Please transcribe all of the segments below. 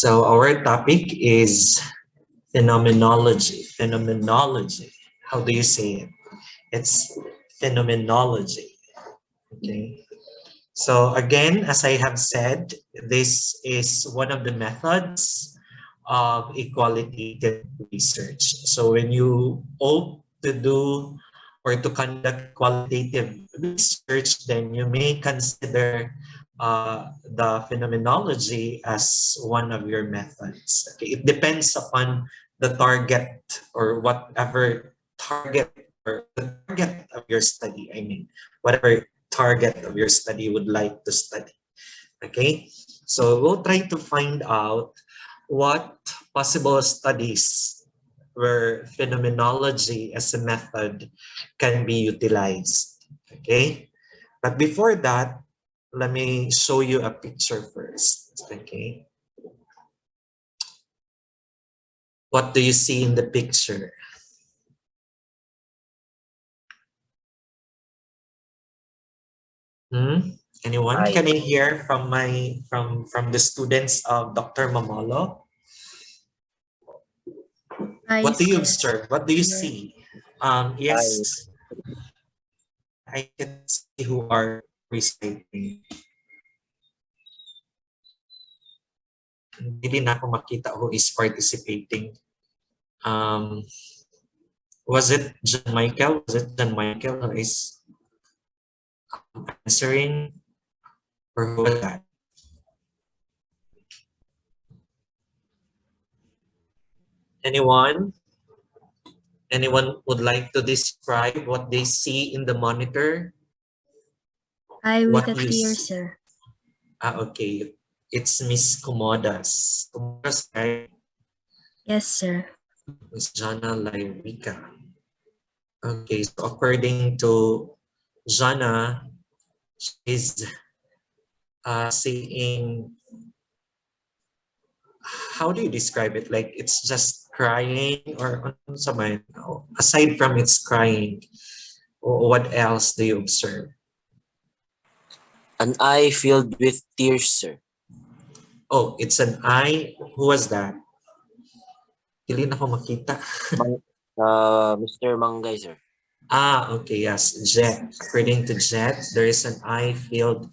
So our topic is phenomenology. Phenomenology. How do you say it? It's phenomenology. Okay. So again, as I have said, this is one of the methods of a qualitative research. So when you opt to do or to conduct qualitative research, then you may consider the phenomenology as one of your methods. Okay. It depends upon the target or whatever target or the target of your study. I mean, whatever target of your study would like to study. Okay, so we'll try to find out what possible studies where phenomenology as a method can be utilized. Okay, but before that, let me show you a picture first. Okay, what do you see in the picture? Anyone? Can I hear from the students of Dr. Mamolo? What do you observe? What do you see? Yes, I can see who are reciting. Hindi na ako makita who is participating. Was it John Michael? Was it John Michael who is answering? Or who was that? Anyone? Anyone would like to describe what they see in the monitor? With a tear, sir. Okay. It's Miss Comodas. Comodas, right? Yes, sir. Miss Jana Lairica. Okay, so according to Jana, she's saying, how do you describe it? Like it's just crying or aside from it's crying, what else do you observe? An eye filled with tears, sir. Oh, it's an eye. Who was that? Hindi na ako makita. Mr. Mangay, sir. Okay, yes, Jet. According to Jet, there is an eye filled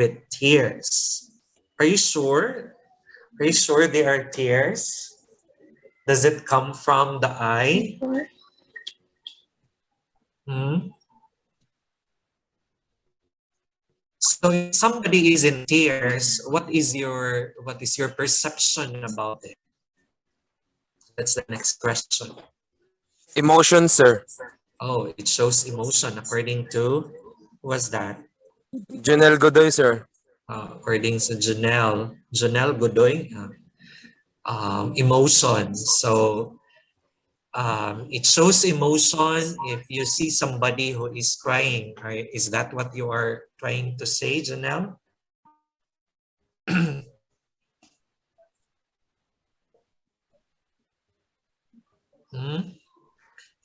with tears. Are you sure? Are you sure there are tears? Does it come from the eye? So if somebody is in tears, what is your perception about it? That's the next question. Emotion, sir. Oh, it shows emotion according to, who was that? Janelle Godoy, sir. According to Janelle Godoy, emotion. So it shows emotion if you see somebody who is crying. Right? Is that what you are trying to say, Janelle?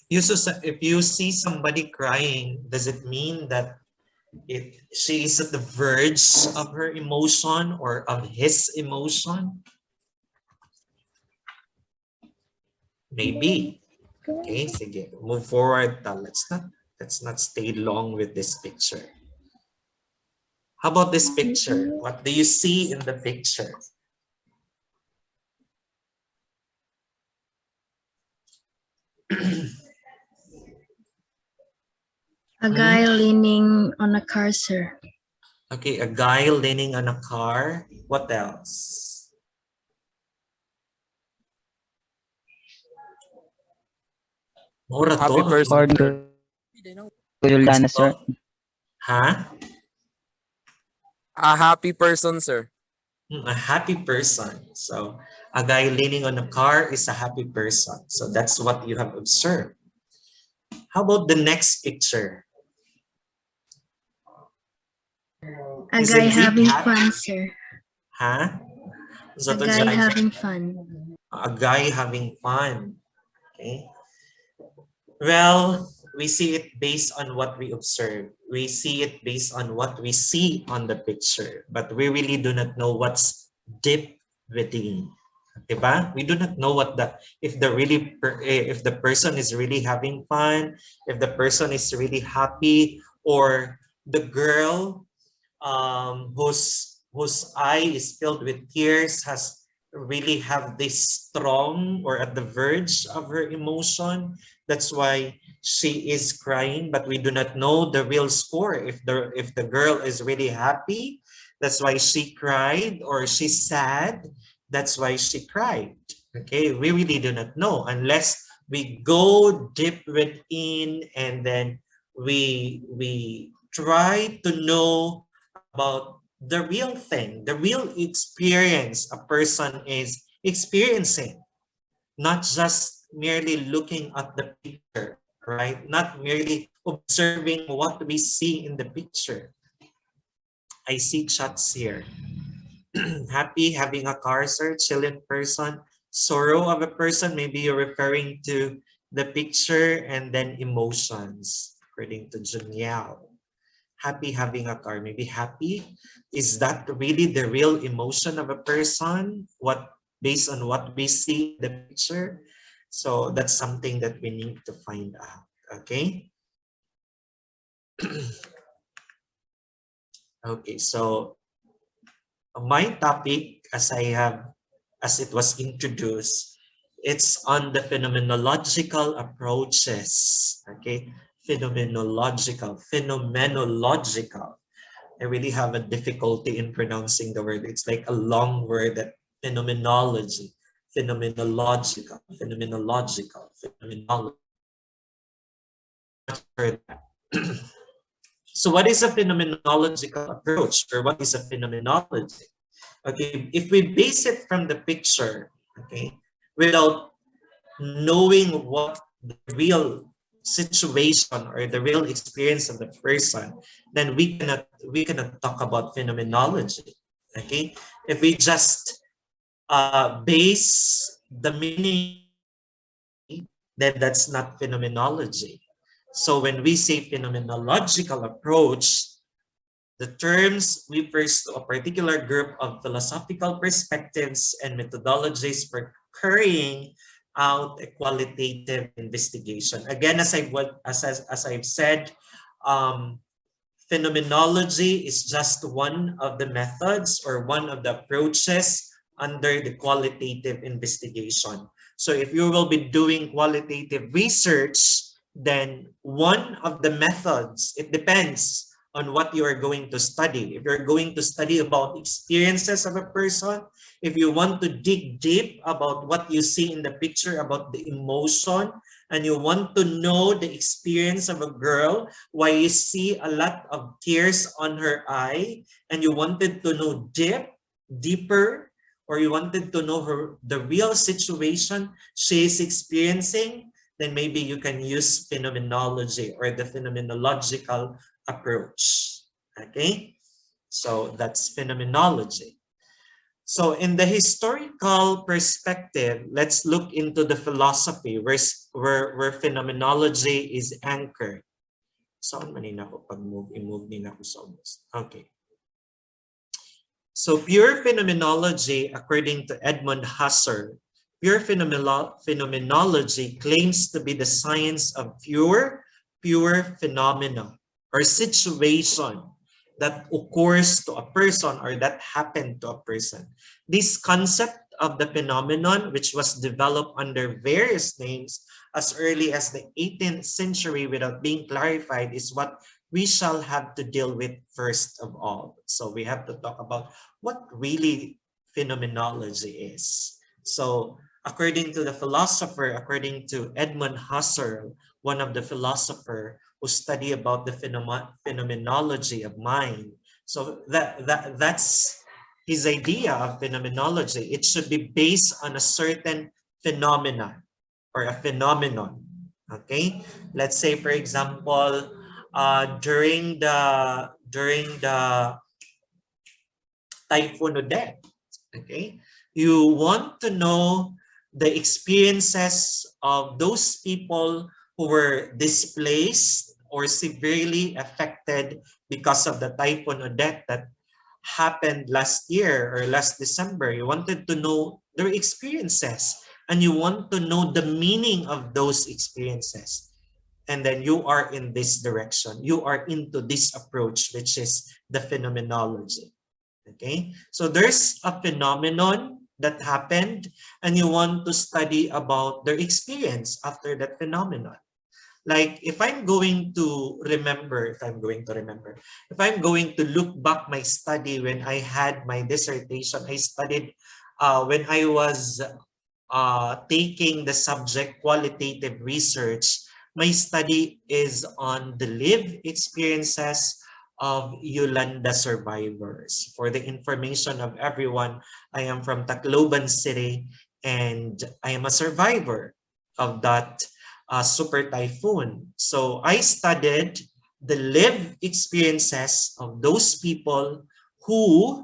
If you see somebody crying, does it mean that she is at the verge of her emotion or of his emotion? Maybe. Okay, sige. Move forward. Let's not stay long with this picture. How about this picture? What do you see in the picture? A guy leaning on a car, sir. Okay, a guy leaning on a car. What else? Happy person. Juliana, sir. Huh? A happy person, sir. A happy person. So a guy leaning on a car is a happy person. So that's what you have observed. How about the next picture? A guy having fun, sir. Huh? A guy having fun. A guy having fun. Okay. Well, we see it based on what we observe. We see it based on what we see on the picture, but we really do not know what's deep within. Diba? We do not know what if if the person is really having fun, if the person is really happy, or the girl whose eye is filled with tears has really have this strong or at the verge of her emotion. That's why she is crying, but we do not know the real score. If the girl is really happy, that's why she cried, or she's sad, that's why she cried. Okay, we really do not know unless we go deep within, and then we try to know about the real thing, the real experience a person is experiencing, not just merely looking at the picture, right? Not merely observing what we see in the picture. I see chats here. Happy, having a car, sir, chilling person, sorrow of a person, maybe you're referring to the picture, and then emotions, according to Juniel. Happy, having a car, maybe happy, is that really the real emotion of a person, what based on what we see in the picture? So that's something that we need to find out. Okay. Okay, so my topic, as it was introduced, it's on the phenomenological approaches. Okay, phenomenological. I really have a difficulty in pronouncing the word. It's like a long word, that phenomenology, phenomenological, phenomenology. So what is a phenomenological approach, or what is a phenomenology? Okay, if we base it from the picture, okay, without knowing what the real situation or the real experience of the person, then we cannot talk about phenomenology. Okay, if we just base the meaning, then that's not phenomenology. So when we say phenomenological approach, the terms refers to a particular group of philosophical perspectives and methodologies for carrying out a qualitative investigation. Again, as I've said, um, phenomenology is just one of the methods or one of the approaches under the qualitative investigation. So if you will be doing qualitative research, then one of the methods, it depends on what you are going to study. If you're going to study about experiences of a person, if you want to dig deep about what you see in the picture, about the emotion, and you want to know the experience of a girl, why you see a lot of tears on her eye, and you wanted to know deeper, or you wanted to know the real situation she is experiencing, then maybe you can use phenomenology or the phenomenological approach. Okay, so that's phenomenology. So in the historical perspective, let's look into the philosophy where phenomenology is anchored. Saan manina ako pag-move? I-move din ako sa almost. Okay. So pure phenomenology, according to Edmund Husserl, pure phenomenology claims to be the science of pure phenomena or situation that occurs to a person or that happened to a person. This concept of the phenomenon, which was developed under various names as early as the 18th century without being clarified, is what we shall have to deal with first of all. So we have to talk about what really phenomenology is. So according to the philosopher, according to Edmund Husserl, one of the philosophers who study about the phenomenology of mind. So that's his idea of phenomenology. It should be based on a certain phenomenon or a phenomenon. Okay, let's say for example, during the Typhoon Odette, okay, you want to know the experiences of those people who were displaced or severely affected because of the Typhoon Odette, that happened last year or last December. You wanted to know their experiences and you want to know the meaning of those experiences. And then you are in this direction. You are into this approach, which is the phenomenology. Okay, so there's a phenomenon that happened and you want to study about their experience after that phenomenon. Like if I'm going to remember, if I'm going to look back my study when I had my dissertation, I studied when I was taking the subject qualitative research. My study is on the lived experiences of Yolanda survivors. For the information of everyone, I am from Tacloban City and I am a survivor of that super typhoon. So I studied the lived experiences of those people who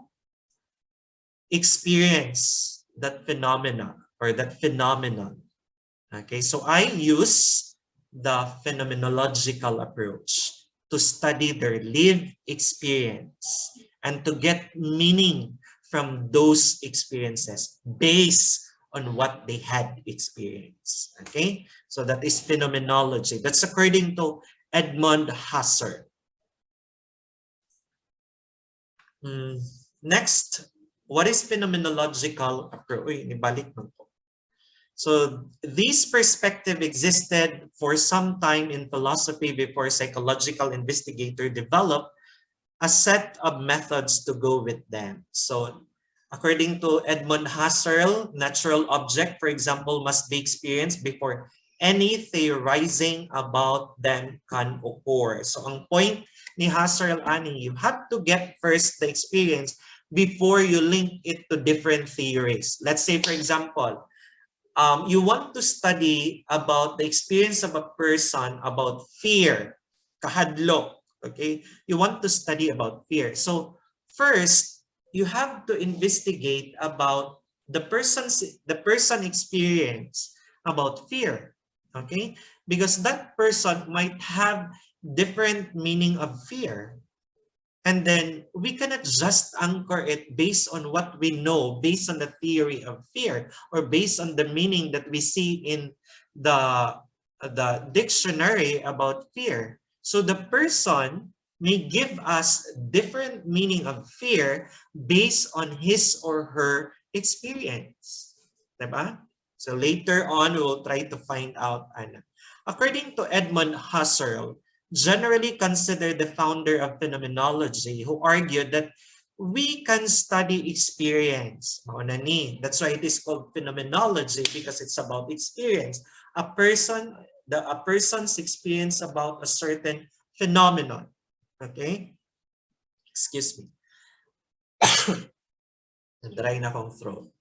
experience that phenomena or that phenomenon. Okay, so I use the phenomenological approach to study their lived experience and to get meaning from those experiences based on what they had experienced. Okay, so that is phenomenology. That's according to Edmund Husserl. Next, what is phenomenological approach? Uy, nibalik man po. So this perspective existed for some time in philosophy before psychological investigator developed a set of methods to go with them. So according to Edmund Husserl, natural object, for example, must be experienced before any theorizing about them can occur. So ang point ni Husserl, ani, you have to get first the experience before you link it to different theories. Let's say, for example, you want to study about the experience of a person about fear, kahadlok, okay? You want to study about fear. So first, you have to investigate about the person experience about fear, okay? Because that person might have different meaning of fear. And then we cannot just anchor it based on what we know, based on the theory of fear, or based on the meaning that we see in the dictionary about fear. So the person may give us different meaning of fear based on his or her experience. Diba? So later on, we'll try to find out. According to Edmund Husserl, generally considered the founder of phenomenology, who argued that we can study experience. That's why it is called phenomenology, because it's about experience. A person's experience about a certain phenomenon. Okay? Excuse me. Dry na akong throat.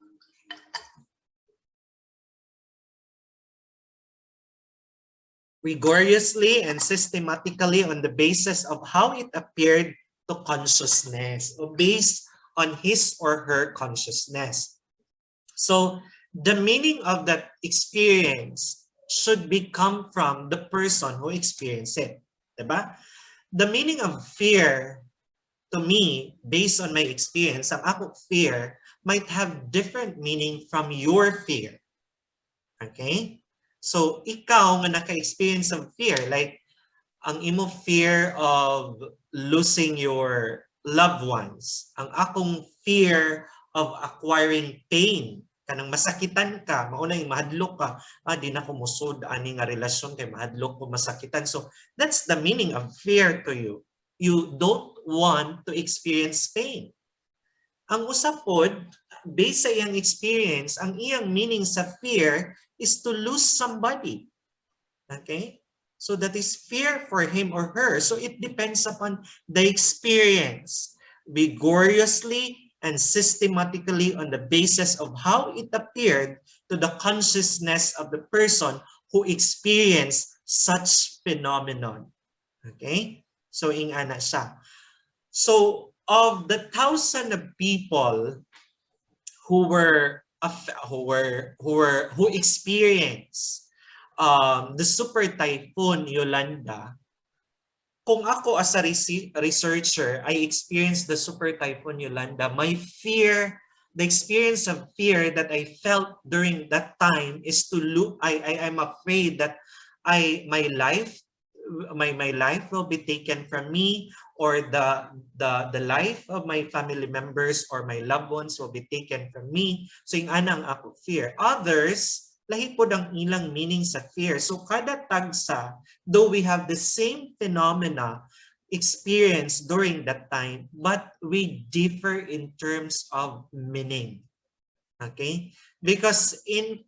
Rigorously and systematically on the basis of how it appeared to consciousness, or based on his or her consciousness. So the meaning of that experience should come from the person who experienced it. Diba? The meaning of fear, to me, based on my experience, ang akong fear might have different meaning from your fear. Okay? So, ikaw nga naka-experience of fear, like, ang imo fear of losing your loved ones. Ang akong fear of acquiring pain. Kanang masakitan ka, mauna yung mahadlok ka, di na ko musod, ani nga relasyon kay mahadlok ko masakitan. So, that's the meaning of fear to you. You don't want to experience pain. Ang usapod, based sa iyang experience, ang iyang meaning sa fear is to lose somebody. Okay? So that is fear for him or her. So it depends upon the experience, vigorously and systematically on the basis of how it appeared to the consciousness of the person who experienced such phenomenon. Okay? So ingana siya. So of the 1,000 of people who experienced the super typhoon Yolanda, kung ako as a researcher, I experienced the super typhoon Yolanda, my fear, the experience of fear that I felt during that time is to look, I'm afraid that my life, my life will be taken from me, or the life of my family members or my loved ones will be taken from me. So yung anang ako fear. Others, lahi po ang ilang meaning sa fear. So kada tagsa, though we have the same phenomena experience during that time, but we differ in terms of meaning. Okay? Because in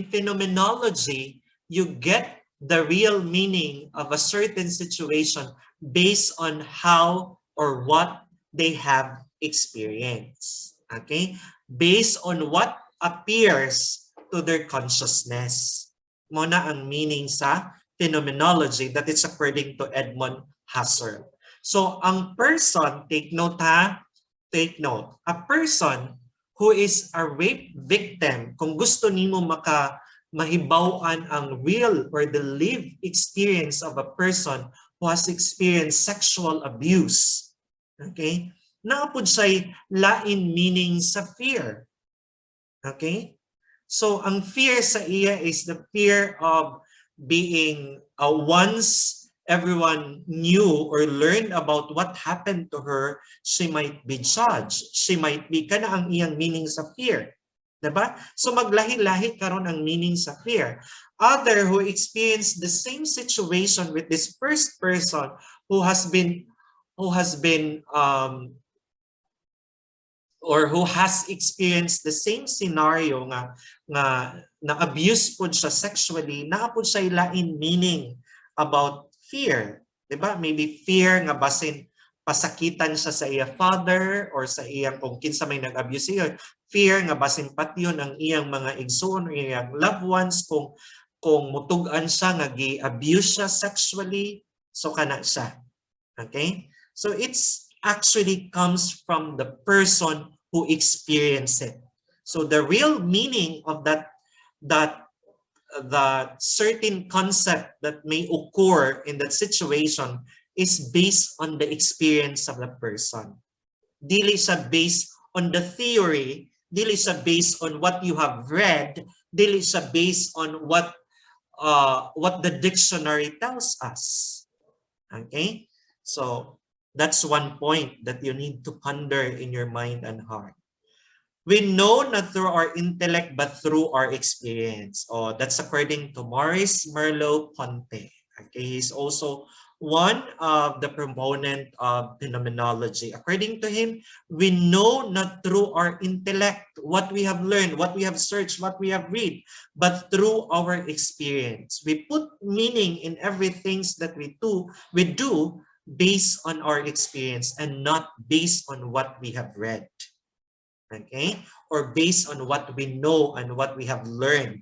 phenomenology, you get the real meaning of a certain situation based on how or what they have experienced. Okay? Based on what appears to their consciousness. Muna ang meaning sa phenomenology that is according to Edmund Husserl. So ang person, take note ha, take note, a person who is a rape victim, kung gusto nimo mahibawan ang real or the lived experience of a person who has experienced sexual abuse, okay, naapod siya'y lain meaning sa fear. Okay? So, ang fear sa iya is the fear of being, once everyone knew or learned about what happened to her, she might be judged. She might be, kana ang iyang meaning sa fear. Diba? So, maglahi-lahi karon ang meaning sa fear. Other who experienced the same situation with this first person who has been or who has experienced the same scenario nga na abuse po siya sexually, naa po siya lain meaning about fear. Diba? Maybe fear nga basin pasakitan siya sa iya father or sa iyang kung kinsa may nag-abuse siya. Fear nga basin patyon ang iyang mga igsoon or iyang loved ones kung mutugan siya nga gi-abuse siya sexually, so kana siya. Okay? So it's actually comes from the person who experienced it. So the real meaning of that certain concept that may occur in that situation is based on the experience of the person. Dili siya based on the theory, dili siya based on what you have read, dili siya based on what the dictionary tells us. Okay? So that's one point that you need to ponder in your mind and heart. We know not through our intellect, but through our experience. Oh, that's according to Maurice Merleau-Ponty. Okay, he's also one of the proponent of phenomenology. According to him, we know not through our intellect what we have learned, what we have searched, what we have read, but through our experience. We put meaning in everything that we do based on our experience and not based on what we have read. Okay? Or based on what we know and what we have learned,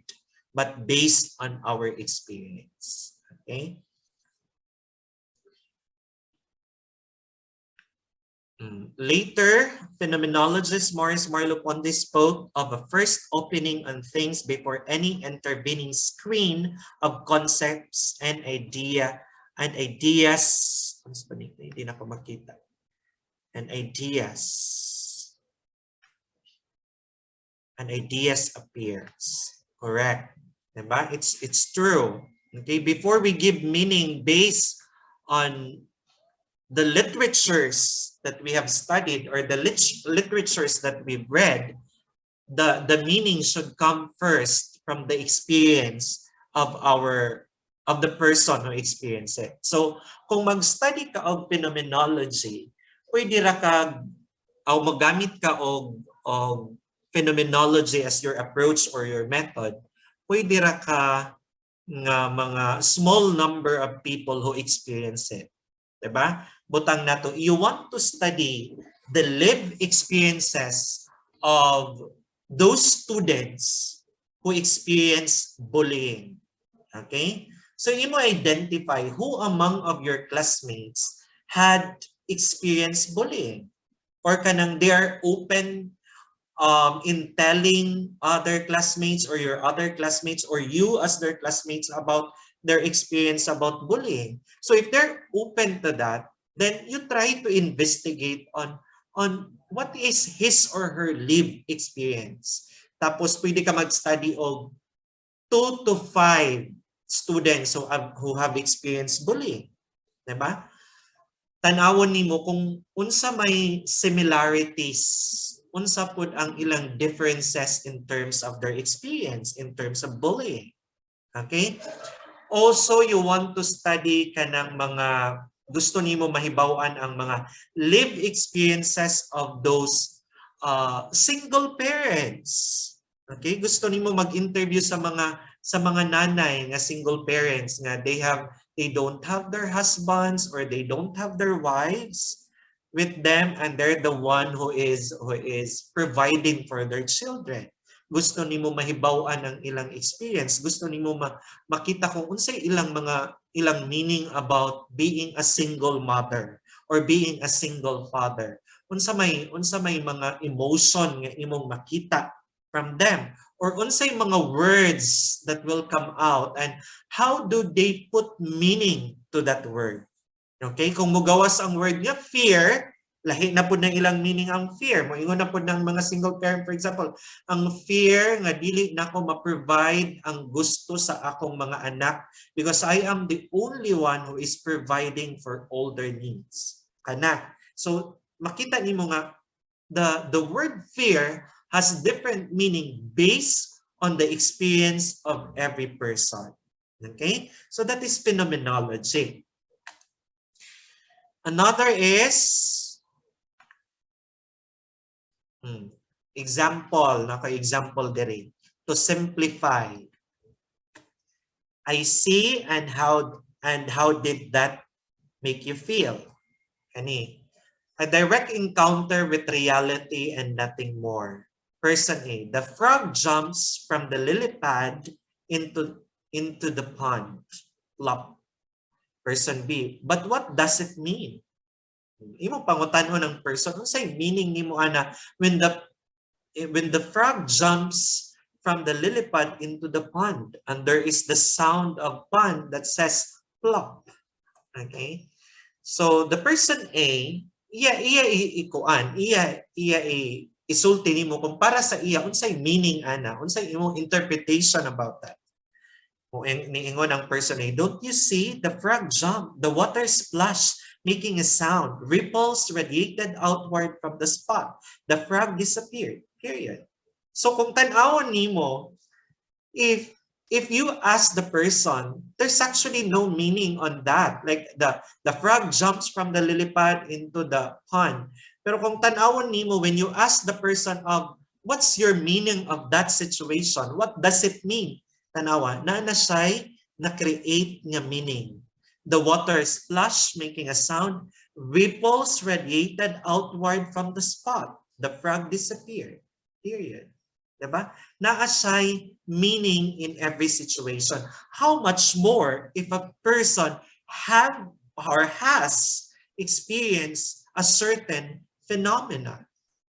but based on our experience. Okay? Later, phenomenologist Maurice Merleau-Ponty spoke of a first opening on things before any intervening screen of concepts and ideas. Hindi na ko makita. And ideas appears. Correct. Diba? It's true. Okay, before we give meaning based on the literatures that we have studied or the literatures that we've read, the meaning should come first from the experience of the person who experienced it. So, kung mag-study ka og phenomenology, pwede ra ka magamit ka og phenomenology as your approach or your method, pwede ra ka nga mga small number of people who experience it. Diba? Butang nato, you want to study the lived experiences of those students who experience bullying. Okay? So you mo identify who among of your classmates had experienced bullying, or kanang they are open in telling other classmates or your other classmates or you as their classmates about their experience about bullying. So if they're open to that, then you try to investigate on what is his or her lived experience. Tapos pwede ka mag-study of 2 to 5 students who have experienced bullying. Diba? Tanawon nimo kung unsa may similarities, unsa pud ang ilang differences in terms of their experience, in terms of bullying. Okay? Also, you want to study kanang mga gusto nimo mahibaw-an ang mga lived experiences of those single parents. Okay? Gusto nimo mag-interview sa mga nanay nga single parents nga they don't have their husbands or they don't have their wives with them and they're the one who is providing for their children. Gusto nimo mahibaw-an ang ilang experience, gusto nimo makita kung unsay ilang meaning about being a single mother or being a single father. Unsa may mga emotion nga imong makita from them, or unsay mga words that will come out and how do they put meaning to that word. Okay, kung mugawas ang word niya fear, lahi na pud ng ilang meaning ang fear. Moingon na pud ng mga single parent, for example, ang fear nga dili nako ma-provide ang gusto sa akong mga anak because I am the only one who is providing for all their needs. Kana. So makita nimo nga the word fear has different meaning based on the experience of every person. Okay? So that is phenomenology. Another is example, naka-example diri. To simplify. I see and how did that make you feel? Kani. A direct encounter with reality and nothing more. Person A, the frog jumps from the lily pad into the pond. Plop. Person B, but what does it mean? Imo pangutan-on ng person, unsay meaning nimo ana when the frog jumps from the lily pad into the pond and there is the sound of pond that says plop. Okay? So the person A, isulti nimo kung para sa iya unsay meaning ana, unsay imong interpretation about that. Niingon ang person A, don't you see the frog jump, the water splash making a sound, ripples radiated outward from the spot, the frog disappeared, period. So kung tan-awon nimo, if you ask the person, there's actually no meaning on that. Like the frog jumps from the lily pad into the pond. Pero kung tan-awon nimo, when you ask the person of what's your meaning of that situation, what does it mean? Tanawa, na siya'y na-create nga meaning. The water splash making a sound, ripples radiated outward from the spot. The frog disappeared. Period. Diba? Na siya'y meaning in every situation. How much more if a person have or has experienced a certain phenomenon.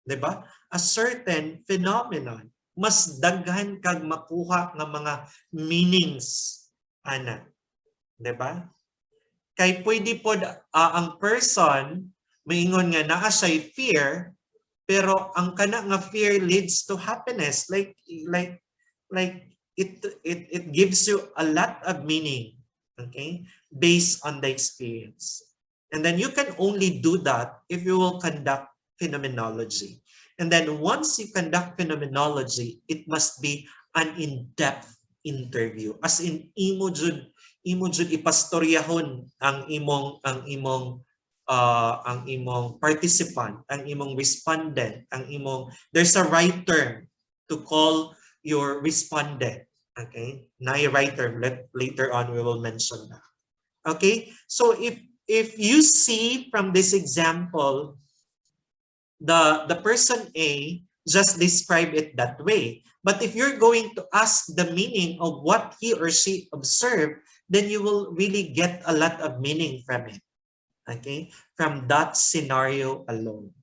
Diba? A certain phenomenon. Mas daghan kag makuha ng mga meanings ana. 'Di ba? Kay pwede pod ang person maingon nga naa say fear pero ang kana nga fear leads to happiness like it gives you a lot of meaning, okay? Based on the experience. And then you can only do that if you will conduct phenomenology. And then once you conduct phenomenology, it must be an in-depth interview. As in imo jud ipastoryahon ang imong participant, ang imong respondent, there's a right term to call your respondent. Okay? Na a right term. Later on we will mention that. Okay? So if you see from this example, the person A just describe it that way. But if you're going to ask the meaning of what he or she observed, then you will really get a lot of meaning from it. Okay? From that scenario alone.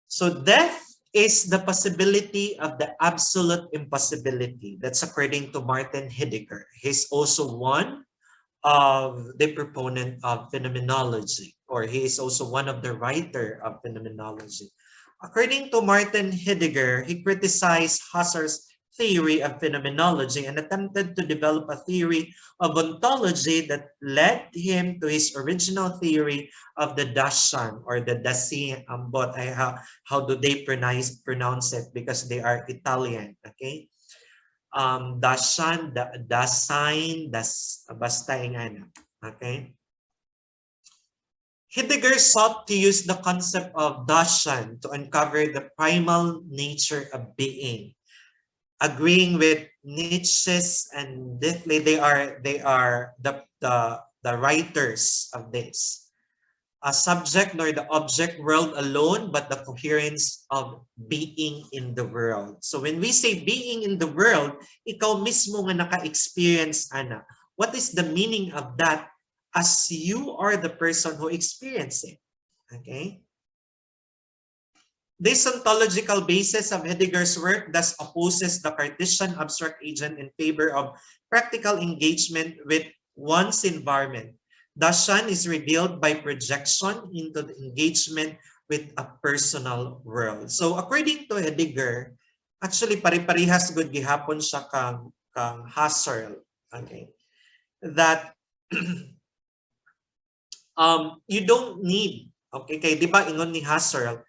So death is the possibility of the absolute impossibility. That's according to Martin Heidegger. He's also one of the proponent of phenomenology, or he is also one of the writer of phenomenology. According to Martin Heidegger, he criticized Husserl's theory of phenomenology and attempted to develop a theory of ontology that led him to his original theory of the Dasein or the Dasein. But how do they pronounce it? Because they are Italian, okay? Dasein, basta ingana, okay? Heidegger sought to use the concept of Dasein to uncover the primal nature of being. Agreeing with Nietzsche's and Ditley, they are the writers of this. A subject nor the object world alone, but the coherence of being in the world. So when we say being in the world, ikaw mismo nga naka-experience, ana. What is the meaning of that? As you are the person who experienced it. Okay? This ontological basis of Heidegger's work thus opposes the Cartesian abstract agent in favor of practical engagement with one's environment. Dasein is revealed by projection into the engagement with a personal world. So according to Heidegger, actually pari-parihas good gihapon siya kang Husserl. Okay? That you don't need, okay, kay di ba ingon ni Husserl,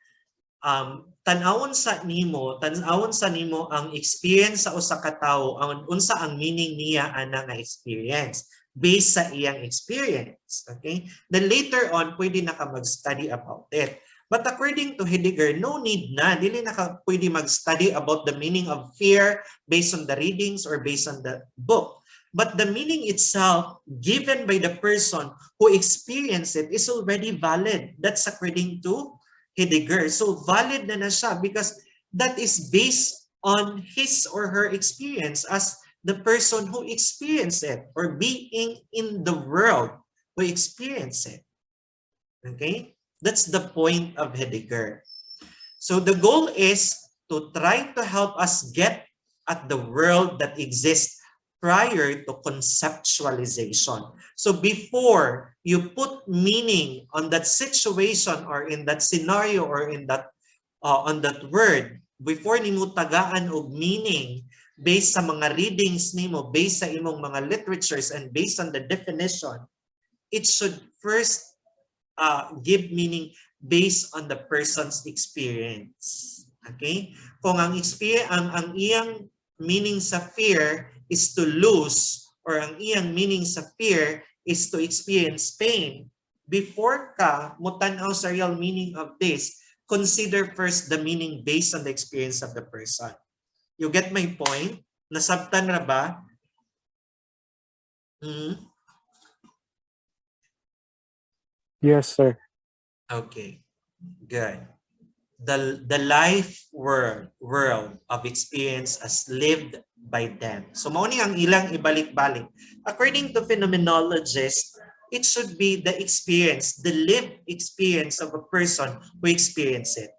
tanawon sa nimo ang experience sa usa ka tawo, ang unsa ang meaning niya ana nga experience based sa iyang experience, okay? Then later on pwede na ka mag-study about it. But according to Heidegger, no need na, dili na ka pwede mag-study about the meaning of fear based on the readings or based on the book. But the meaning itself given by the person who experienced it is already valid. That's according to Heidegger. So valid na siya because that is based on his or her experience as the person who experienced it or being in the world who experienced it. Okay? That's the point of Heidegger. So the goal is to try to help us get at the world that exists prior to conceptualization. So before you put meaning on that situation or in that scenario or in that on that word, before nimo tagaan og meaning based sa mga readings nimo, based sa imong mga literatures and based on the definition, it should first give meaning based on the person's experience. Okay? Kung ang experience ang iyang meaning sa fear is to lose or ang iyang meaning sa fear is to experience pain, before ka mutanaw sa real meaning of this, consider first the meaning based on the experience of the person. You get my point? Nasabtan na ba? Yes, sir. Okay, good. The life world of experience as lived by them. So mao ni ang ilang ibalik-balik. According to phenomenologists, it should be the experience, the lived experience of a person who experienced it.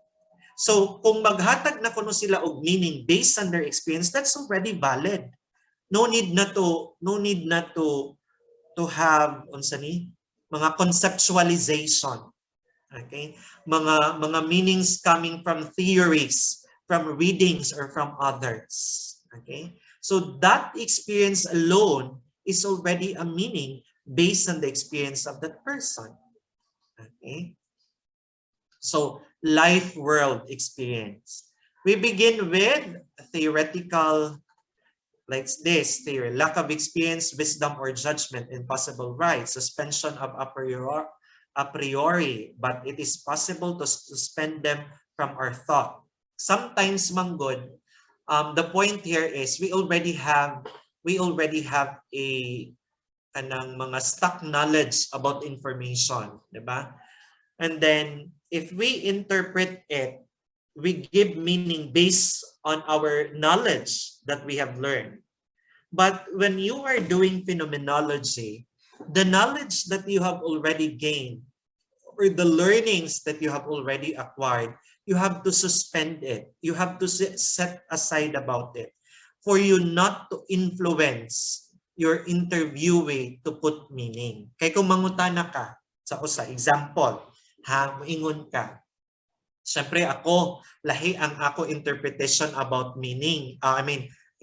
So kung maghatag na kuno sila og meaning based on their experience, that's already valid. No need na to have unsa ni mga conceptualization. Okay? Mga meanings coming from theories, from readings, or from others. Okay? So that experience alone is already a meaning based on the experience of that person. Okay? So life world experience. We begin with theoretical, like this theory: lack of experience, wisdom, or judgment, impossible right, suspension of a priori, but it is possible to suspend them from our thought. Sometimes, manggod, the point here is we already have a kanang mga stock knowledge about information, diba? And then if we interpret it, we give meaning based on our knowledge that we have learned. But when you are doing phenomenology, the knowledge that you have already gained or the learnings that you have already acquired you have to suspend it. You have to set aside about it for you not to influence your interviewee to put meaning. Kaya kung mangutana ka, sa example, moingon ka, siyempre ako, lahi ang ako interpretation about meaning.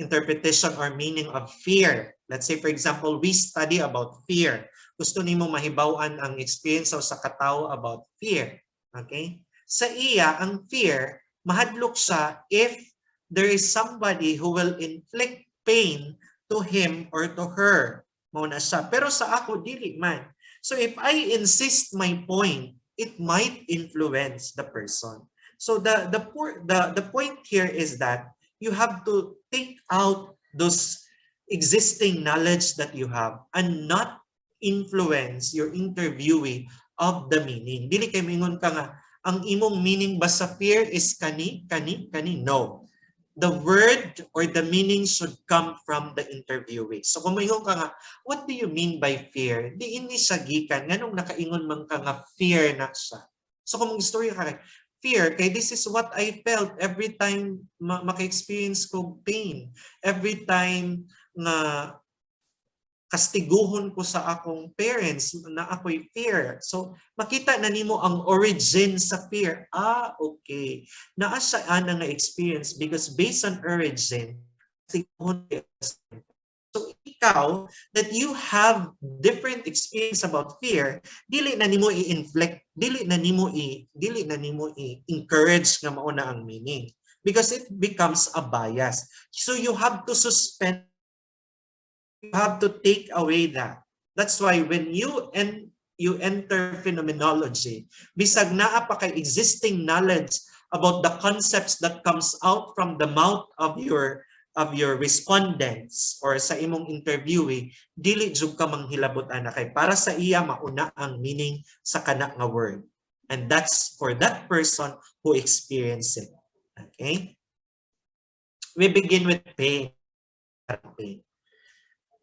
Interpretation or meaning of fear. Let's say, for example, we study about fear. Gusto nimo mahibaw-an ang experience sa katao about fear. Okay? Sa iya, ang fear, mahadlok siya if there is somebody who will inflict pain to him or to her. Mauna siya. Pero sa ako, dili man. So if I insist my point, it might influence the person. So the point here is that you have to take out those existing knowledge that you have and not influence your interviewee of the meaning. Dili kay mingon ka nga, ang imong meaning ba sa fear is kani? No. The word or the meaning should come from the interviewee. So kung maingon ka nga, what do you mean by fear? Di ini siya gikan, nganong nakaingon man ka nga fear na siya. So kung mag-istorya ka, fear, kay this is what I felt every time maka-experience ko pain. Every time na kastiguhon ko sa akong parents na ako'y fear. So, makita na nimo ang origin sa fear. Okay. Naa siya ana nga experience because based on origin, kastiguhon ko. So, ikaw, that you have different experience about fear, dili na nimo i-inflict, dili na nimo i-encourage nga mauna ang meaning. Because it becomes a bias. So, you have to suspend, you have to take away that. That's why when you enter phenomenology, bisag naa pa kay existing knowledge about the concepts that comes out from the mouth of your respondents or sa imong interviewee, dili jud ka manghilabot-an kay para sa iya mauna ang meaning sa kana nga word. And that's for that person who experienced it. Okay? We begin with pain.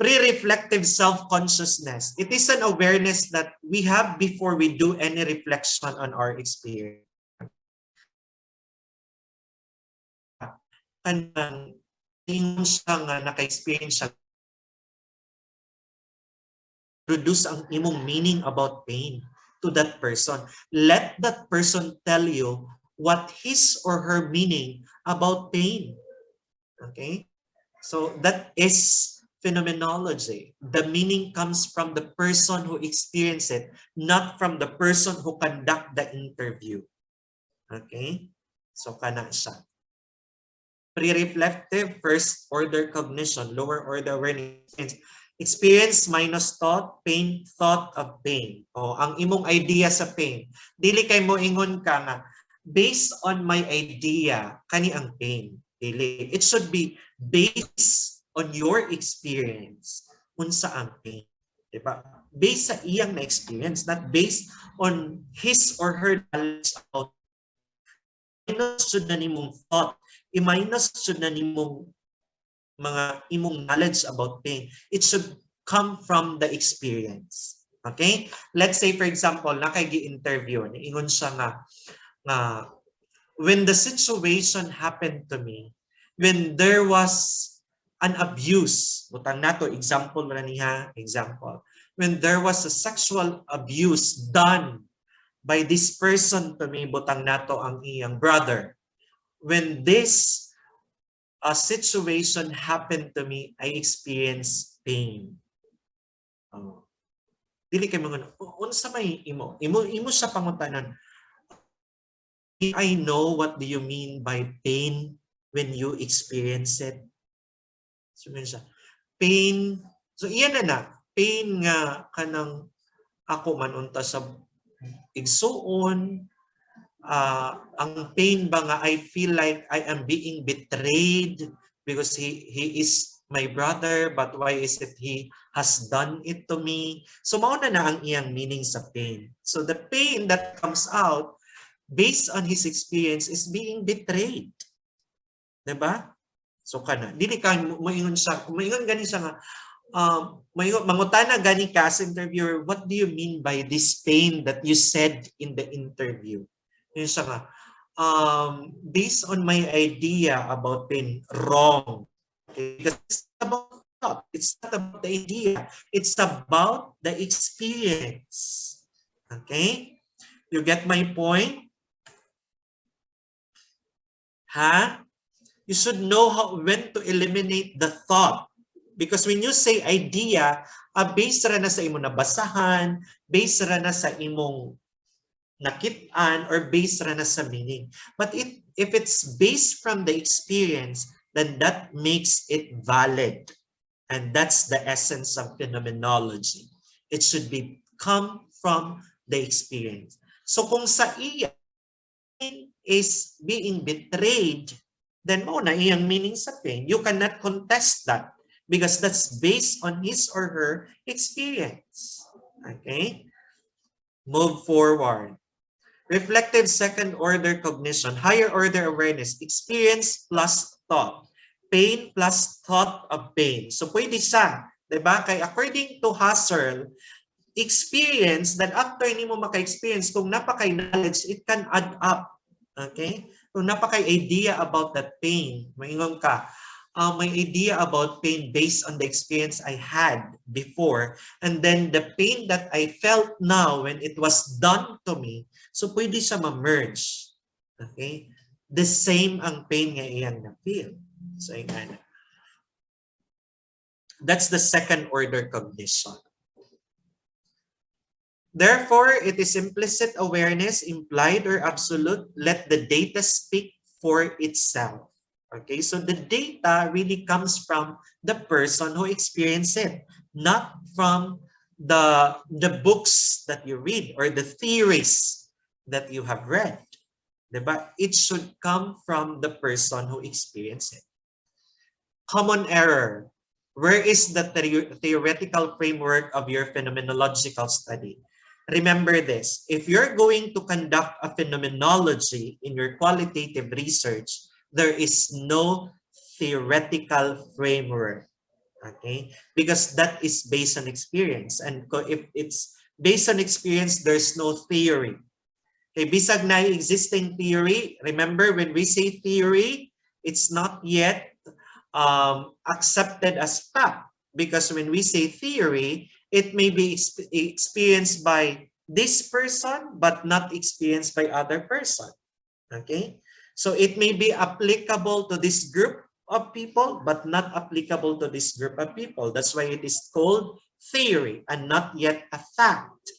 Pre-reflective self-consciousness. It is an awareness that we have before we do any reflection on our experience. Kanang ingon siya nga naka-experience siya, produce ang imong meaning about pain to that person. Let that person tell you what his or her meaning about pain. Okay? So that is phenomenology. The meaning comes from the person who experienced it, not from the person who conduct the interview. Okay? So kana siya. Pre-reflective, first order cognition, lower order awareness. Experience minus thought, pain, thought of pain. O, ang imong idea sa pain. Dili kay mo ingon ka nga, based on my idea, kani ang pain. Dili. It should be based on your experience. Unsa ang pain. Diba? Based sa iyang na experience, not based on his or her knowledge about minus should na nimong thought, i-minus should na nimong mga imong knowledge about pain. It should come from the experience. Okay? Let's say, for example, nakagi-interview, ingon siya nga, when the situation happened to me, when there was an abuse, butang nato, example na niya, example, when there was a sexual abuse done by this person to me, butang nato ang iyang brother. When this situation happened to me, I experienced pain. Dili kay mga unsa may imo siya pangutanan. I know what do you mean by pain when you experience it. So siya, pain. So iyan na pain nga kanang ako man unta sa igsuon. Ang pain ba nga I feel like I am being betrayed because he is my brother, but why is it he has done it to me? So mauna na ang iyang meaning sa pain. So the pain that comes out based on his experience is being betrayed. Diba? So kana, dili ka moingon siya, moingon gani siya nga mangutana gani ka sa interviewer, what do you mean by this pain that you said in the interview? Yun siya nga, based on my idea about pain, wrong. Okay? Because it's not about thought. It's not about the idea. It's about the experience. Okay? You get my point? Huh? You should know when to eliminate the thought. Because when you say idea, based ra na sa imong nabasahan, based ra na sa imong nakitaan, or based ra na sa meaning. But if it's based from the experience, then that makes it valid. And that's the essence of phenomenology. It should come from the experience. So kung sa iya is being betrayed, then mo na iyang meaning sa pain. You cannot contest that because that's based on his or her experience. Okay? Move forward. Reflective second order cognition, higher order awareness, experience plus thought, pain plus thought of pain. So pwede siya, diba? Kaya according to Husserl, experience, that after nimo maka-experience, kung napaka-knowledge, it can add up. Okay? Kung napaka-idea about that pain, maingon ka, my idea about pain based on the experience I had before, and then the pain that I felt now when it was done to me, so pwede siya ma-merge. Okay? The same ang pain nga iyang na-feel. So, that's the second order cognition. Therefore, it is implicit awareness, implied or absolute. Let the data speak for itself. Okay, so the data really comes from the person who experienced it, not from the books that you read or the theories that you have read. Diba? It should come from the person who experienced it. Common error. Where is the theoretical framework of your phenomenological study? Remember this, if you're going to conduct a phenomenology in your qualitative research, there is no theoretical framework, okay? Because that is based on experience. And if it's based on experience, there's no theory. Okay, bisag na existing theory, remember when we say theory, it's not yet accepted as fact. Because when we say theory, it may be experienced by this person, but not experienced by other person. Okay? So it may be applicable to this group of people, but not applicable to this group of people. That's why it is called theory and not yet a fact.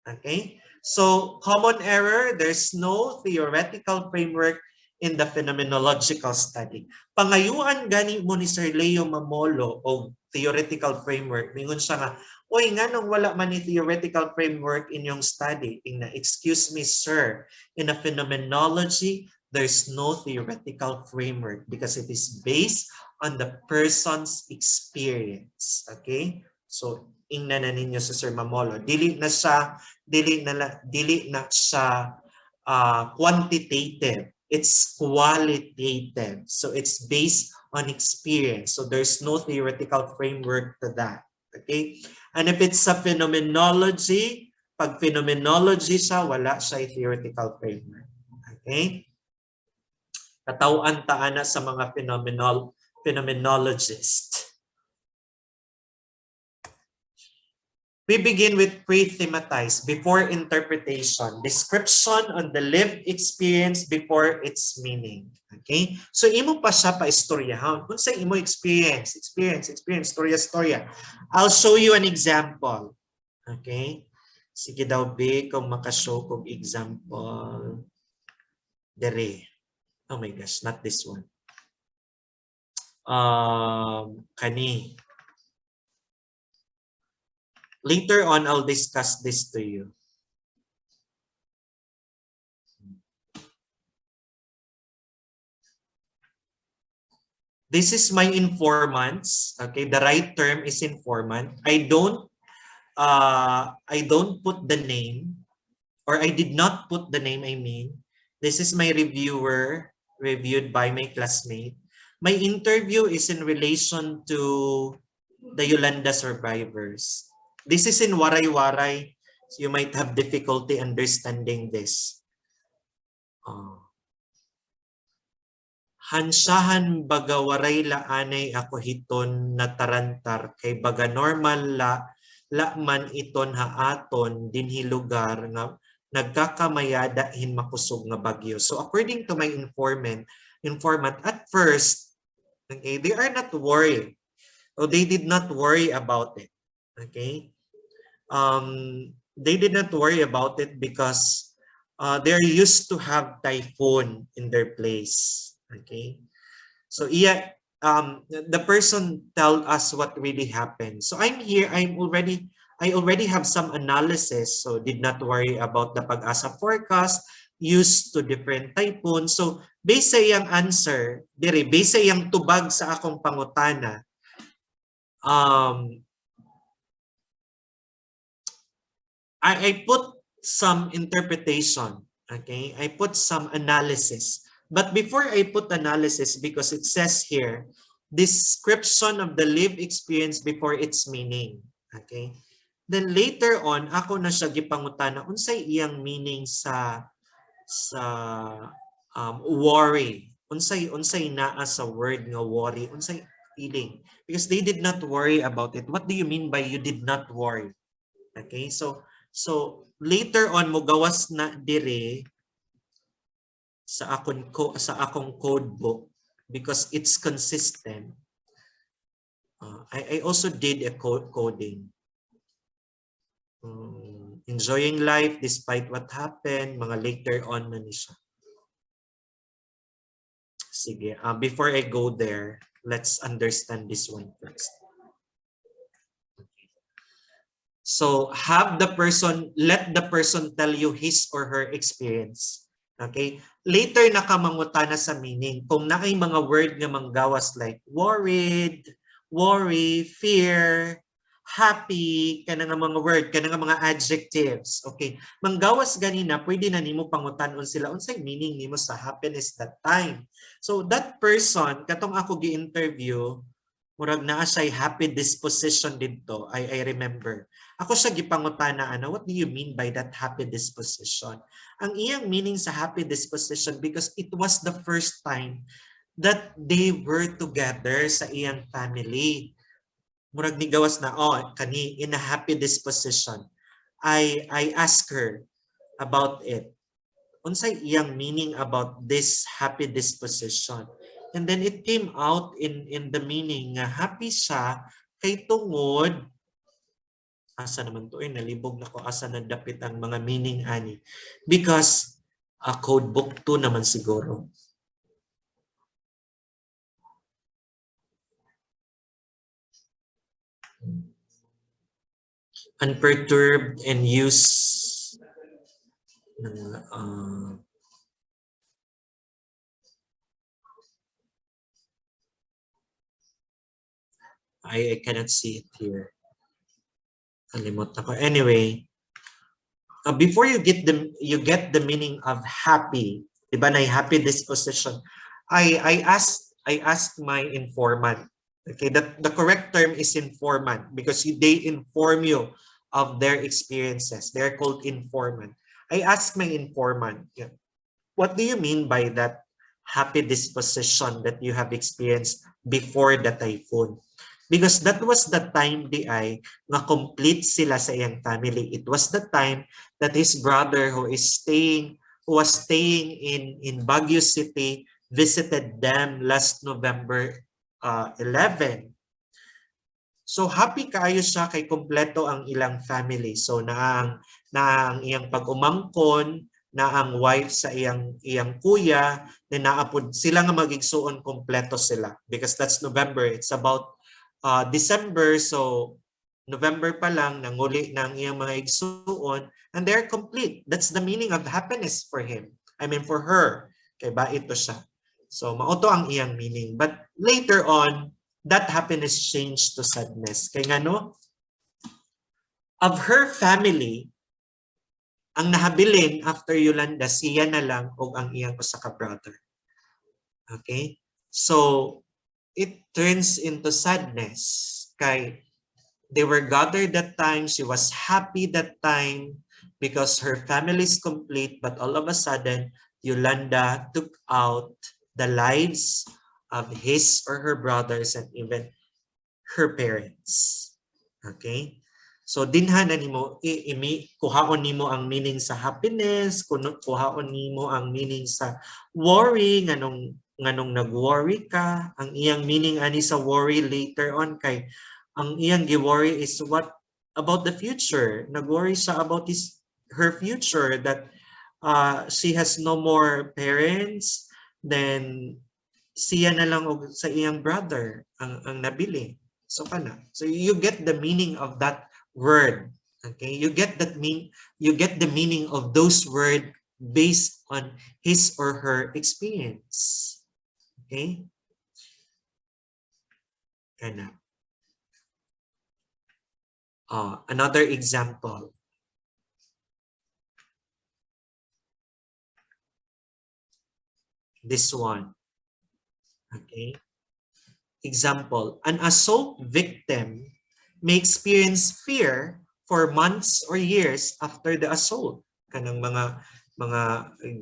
Okay? So common error, there's no theoretical framework in the phenomenological study. Pangayuan gani mo ni Sir Leo Mamolo o theoretical framework. Mingon siya nga, oy nga nung wala man ni theoretical framework in yung study. Tingna, excuse me sir, in a phenomenology, there's no theoretical framework because it is based on the person's experience. Okay? So, ingnan na ninyo sa Sir Mamolo. Dili na siya quantitative. It's qualitative. So it's based on experience. So there's no theoretical framework to that. Okay? And if it's a phenomenology, pag phenomenology siya, wala siya theoretical framework. Okay? Katawan taana sa mga phenomenologist. We begin with pre-thematized, before interpretation, description on the lived experience before its meaning. Okay? So, imo pa siya pa-istoryahan. Kung sa imo experience, storya. I'll show you an example. Okay? Sige daw, B, kung makashow kong example. Dere. Oh my gosh, not this one. Kani. Later on, I'll discuss this to you. This is my informants. Okay, the right term is informant. I don't put the name, or I did not put the name, I mean. This is my reviewer, reviewed by my classmate. My interview is in relation to the Yolanda survivors. This is in Waray-Waray. So you might have difficulty understanding this. Hansahan baga waray laanay ako hiton na tarantar kay baga normal la man iton haaton dinhi lugar nga nagkakamayada hin makusog nga bagyo. So according to my informant at first, okay, they are not worried. So they did not worry about it. Okay? They did not worry about it because they're used to have typhoon in their place. Okay, so yeah, the person tell us what really happened. So I'm here. I already have some analysis. So did not worry about the pag-asa forecast used to different typhoon. So base sa iyang answer, dire base sa iyang tubag sa akong pangutana. I put some interpretation. Okay, I put some analysis. But before I put analysis, because it says here, description of the lived experience before its meaning. Okay? Then later on, ako na siya gipangutana, unsay iyang meaning sa worry. Unsay naa sa word nga worry, unsay feeling. Because they did not worry about it. What do you mean by you did not worry? Okay? So later on, mo gawas na dire sa akong code book because it's consistent. I also did a coding. Enjoying life despite what happened, mga later on na ni siya. Sige, before I go there, let's understand this one first. So let the person tell you his or her experience. Okay? Later nakamangutana sa meaning. Kung naay mga word nga manggawas like worried, worry, fear, happy, kana nga mga word, kana nga mga adjectives. Okay? Manggawas ganina, pwede na nimo pangutanon sila unsay meaning nimo sa happiness that time. So that person, katong ako gi-interview, murag naa siya happy disposition dito. I remember. Ako siya gipangutana what do you mean by that happy disposition? Ang iyang meaning sa happy disposition because it was the first time that they were together sa iyang family. Murag ni gawas na kani in a happy disposition. I asked her about it. Unsay iyang meaning about this happy disposition? And then it came out in the meaning nga happy siya kay tungod asa naman to nalibog na ko asa nadapit ang mga meaning ani because code book 2 naman siguro. Unperturbed and use I cannot see it here. Kalimot ako. Anyway, before you get the meaning of happy, diba na happy disposition. I asked my informant. Okay, the correct term is informant because they inform you of their experiences. They're called informant. I asked my informant, what do you mean by that happy disposition that you have experienced before the typhoon? Because that was the time nga complete sila sa iyang family. It was the time that his brother who was staying in Baguio City visited them last November 11. So happy kaayo siya kay kompleto ang ilang family. So na ang iyang pag-umangkon, na ang wife sa iyang kuya, then naapod sila nga magigsuon kompleto sila because that's November. It's about December, so November pa lang nanguli ng iyang mga igsuon and they're complete. That's the meaning of happiness for him. I mean for her. Kay ba ito siya. So mauto ang iyang meaning. But later on, that happiness changed to sadness. Kay nga no, of her family, ang nahabilin after Yolanda, siya na lang o ang iyang usa ka brother. Okay? So it turns into sadness. Kay they were gathered that time, she was happy that time because her family is complete, but all of a sudden, Yolanda took out the lives of his or her brothers and even her parents. Okay? So dinhanan nimo kuhaon nimo ang meaning sa happiness, kuhaon nimo ang meaning sa worry, nganong nag-worry ka, ang iyang meaning ani sa worry later on kay ang iyang gi-worry is what about the future. Nag-worry siya about her future that she has no more parents, then siya na lang og sa iyang brother ang nabili. So kana. So you get the meaning of that word. Okay? You get the meaning of those words based on his or her experience. Okay? Kana. Another example. This one. Okay? Example, an assault victim may experience fear for months or years after the assault. Kanang mga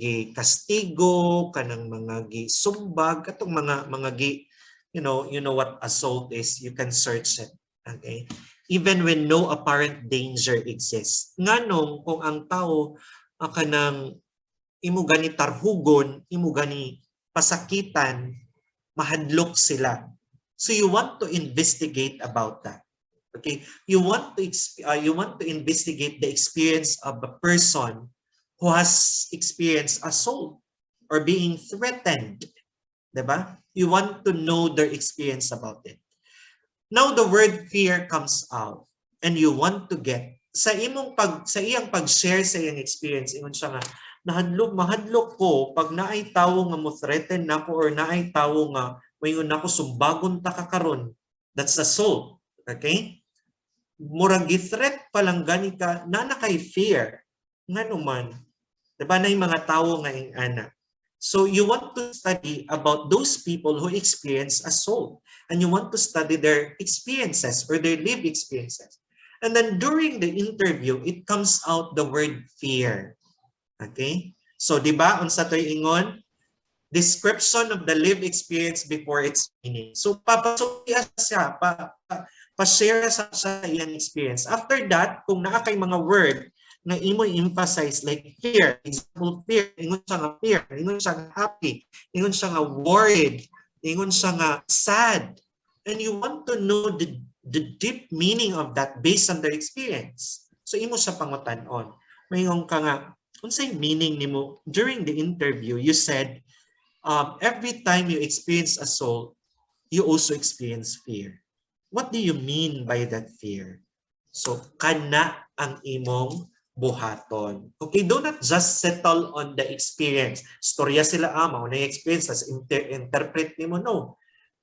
gi-kastigo, kanang mga gi-sumbag, katong mga you know what assault is, you can search it. Okay? Even when no apparent danger exists. Nganong kung ang tao kanang imo gani tarhugon, imo gani pasakitan, mahadlok sila. So you want to investigate about that. Okay, you want to investigate the experience of a person who has experienced assault or being threatened, diba? You want to know their experience about it. Now the word fear comes out and you want to get sa iyang pag-share sa iyang experience, ingon siya nga mahadlok ko pag naay tawo nga mo threaten nako or naay tawo nga mayon nako sumbagon ta kakaron. That's assault. Okay? Murag gi-threat pa lang gani ka na kay fear ngano man, diba na yung mga tawo nga ing ana. So you want to study about those people who experience assault and you want to study their experiences or their lived experiences. And then during the interview it comes out the word fear. Okay? So diba unsa toy ingon, description of the lived experience before its meaning. So papasuya siya pa-share sa iyang experience. After that, kung naa kay mga word na imo emphasize like fear, example fear, ingon siya nga fear, ingon siya nga happy, ingon siya nga worried, ingon siya nga sad. And you want to know the deep meaning of that based on their experience. So imo siya pangutan-on. Mayingon ka nga, unsay meaning nimo during the interview, you said every time you experience assault, you also experience fear. What do you mean by that fear? So, kana ang imong buhaton. Okay, do not just settle on the experience. Storya sila mao na experience as interpret nimo, no.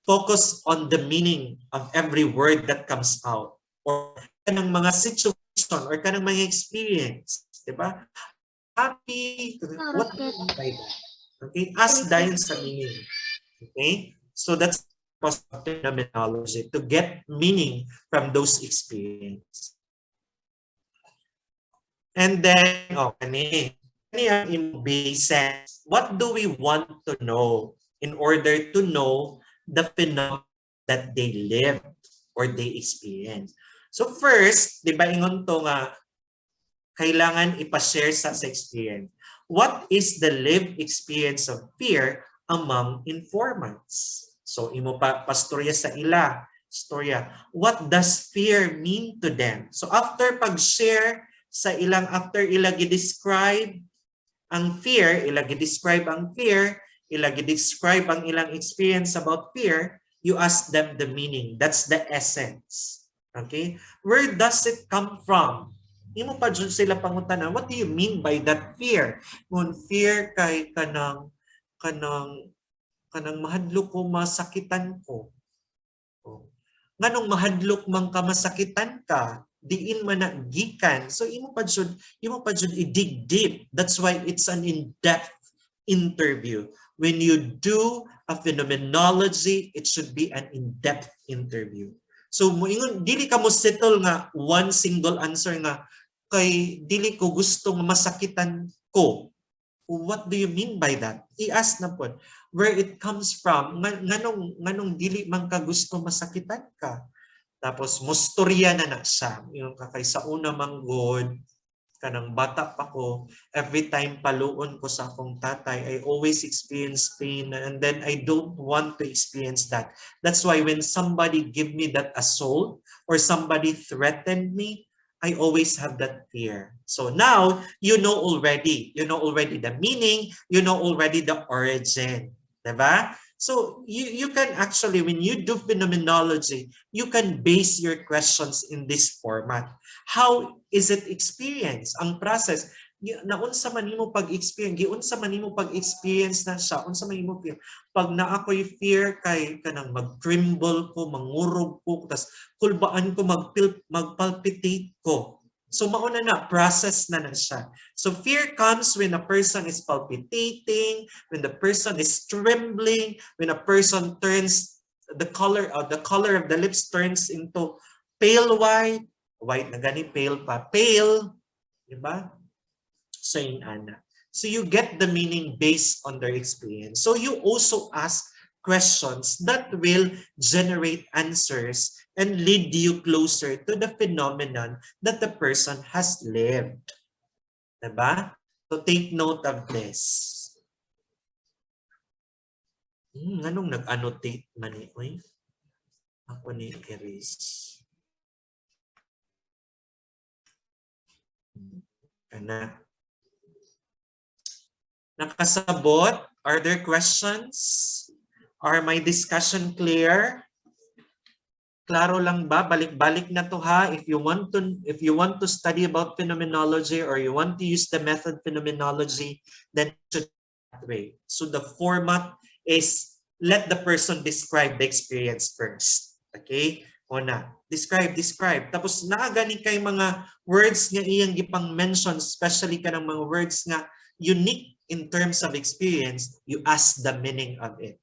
Focus on the meaning of every word that comes out or kanang mga situation or kanang mga experience, di ba? Happy, what do you mean by that? Okay, ask dayon sa meaning. Okay? So that's phenomenology, to get meaning from those experiences. And then, what do we want to know in order to know the phenomena that they live or they experience? So first, di ba ingon to nga, kailangan ipashare sa experience. What is the lived experience of fear among informants? So imo pastorya sa ila, storya. What does fear mean to them? So after pag-share sa ilang, after ila gi-describe ang fear, ila gi-describe ang fear, ila gi-describe ang ilang experience about fear, you ask them the meaning. That's the essence. Okay? Where does it come from? Imo pa dyan sila pangutanan, what do you mean by that fear? Kung fear kay kanang mahadlok ko, masakitan ko. Nganong mahadlok man ka, masakitan ka, diin man na gikan. So imo pa jud i-dig deep. That's why it's an in-depth interview. When you do a phenomenology, it should be an in-depth interview. So moingon dili ka mo settle nga one single answer nga kay dili ko gustong masakitan ko. What do you mean by that? I-ask na po where it comes from. Nganong dili man ka gusto masakitan ka. Tapos mustorya na siya. Yung kakay sa una manggod, kanang bata pa ko, every time paluon ko sa akong tatay, I always experience pain and then I don't want to experience that. That's why when somebody give me that assault or somebody threatened me, I always have that fear. So now, you know already the meaning, you know already the origin. Diba? So you can actually, when you do phenomenology, you can base your questions in this format. How is it experienced? Ang process, naunsa man nimo pag-experience, giunsa man nimo pag-experience na siya, unsa man nimo fear. Pag na ako'y fear kay kanang mag-tremble ko, mangurog ko, tas kulbaan ko, mag-palpitate ko. So mauna na, process na siya. So fear comes when a person is palpitating, when the person is trembling, when a person turns the color of the lips turns into pale white na gani, pale pa, pale, di ba? So in ana. So you get the meaning based on their experience. So you also ask questions that will generate answers and lead you closer to the phenomenon that the person has lived. Diba? So take note of this. Anong nag-annotate man ni? Oy? Ako ni erase. Kana. Nakasabot? Are there questions? Are my discussion clear? Klaro lang ba? Balik-balik na to ha. If you want to study about phenomenology or you want to use the method phenomenology, then it should be that way. So the format is let the person describe the experience first. Okay? Una, describe. Tapos naagani kay mga words nga iyang gipang mention, especially ka ng mga words nga unique in terms of experience, you ask the meaning of it.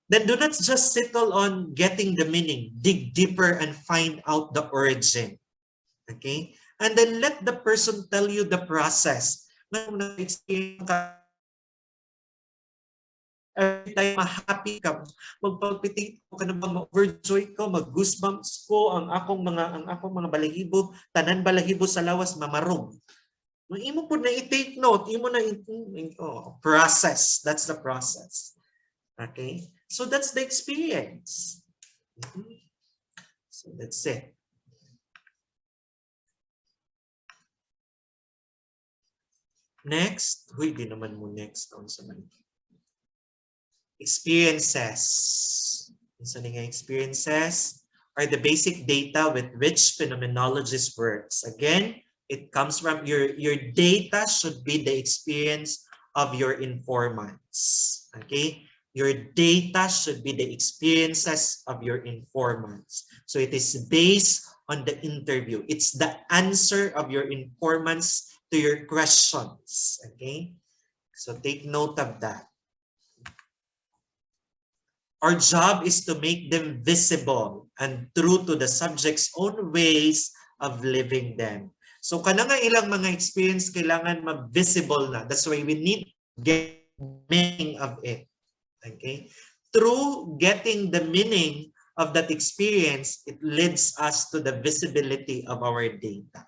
Then do not just settle on getting the meaning. Dig deeper and find out the origin. Okay? And then let the person tell you the process. Every time happy ka, magpalpitate ko ka na ba, ma-overjoy ko, mag-goosebumps ko, ang akong mga balahibo, tanan balahibo sa lawas, mamarog. Imo po na i-take note, imo na process. That's the process. Okay? So that's the experience. So that's it. Next, di naman mo next on sa man. Experiences. Sa nga experiences are the basic data with which phenomenologist works. Again, it comes from your data should be the experience of your informants. Okay? Your data should be the experiences of your informants. So it is based on the interview. It's the answer of your informants to your questions. Okay? So take note of that. Our job is to make them visible and true to the subject's own ways of living them. So kana nga ilang mga experience kailangan ma-visible na. That's why we need to get meaning of it. Okay? Through getting the meaning of that experience, it leads us to the visibility of our data.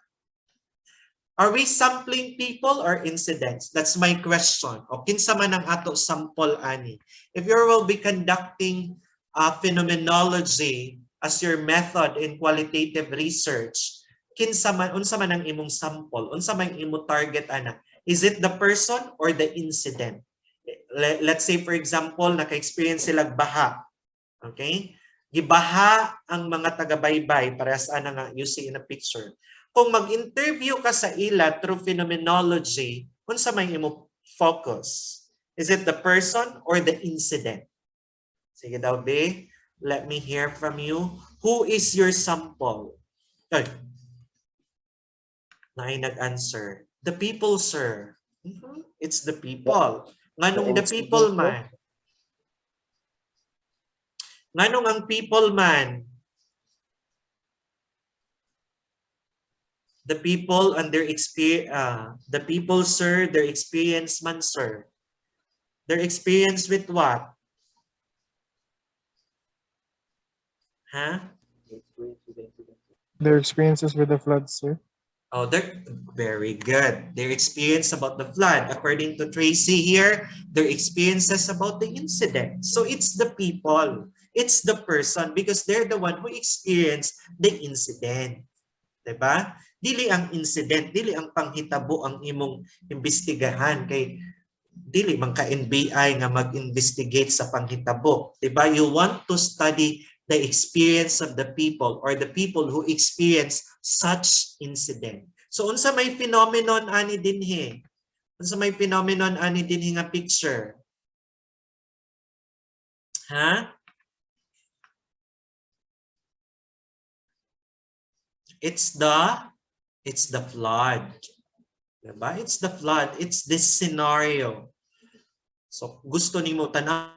Are we sampling people or incidents? That's my question. O kinsa man ang ato sample ani? If you will be conducting phenomenology as your method in qualitative research, kinsa man, unsa man ang imong sample? Unsa man ang imong target ana? Is it the person or the incident? Let's say for example, naka-experience sila baha. Okay? Gibaha ang mga taga-baybay para sa nga you see in a picture. Kung mag-interview ka sa ila through phenomenology, unsa may imo focus? Is it the person or the incident? Sige daw, be. Let me hear from you. Who is your sample? Ay. Na ay nag-answer. The people, sir. It's the people. Nganong the people man? Nganong ang people man? The people and their experience, the people, sir, their experience man, sir. Their experience with what? Huh? Their experiences with the flood, sir. Oh, they're very good. Their experience about the flood. According to Tracy here, their experiences about the incident. So it's the people. It's the person because they're the one who experienced the incident. Diba? Dili ang incident, dili ang panghitabo ang imong imbestigahan kay dili man ka NBI nga mag-investigate sa panghitabo. Diba? You want to study the experience of the people or the people who experience such incident. So unsa may phenomenon ani dinhi? Unsa may phenomenon ani dinhi nga picture? Ha? It's the flood. Diba? It's the flood. It's this scenario. So gusto nimo tanaw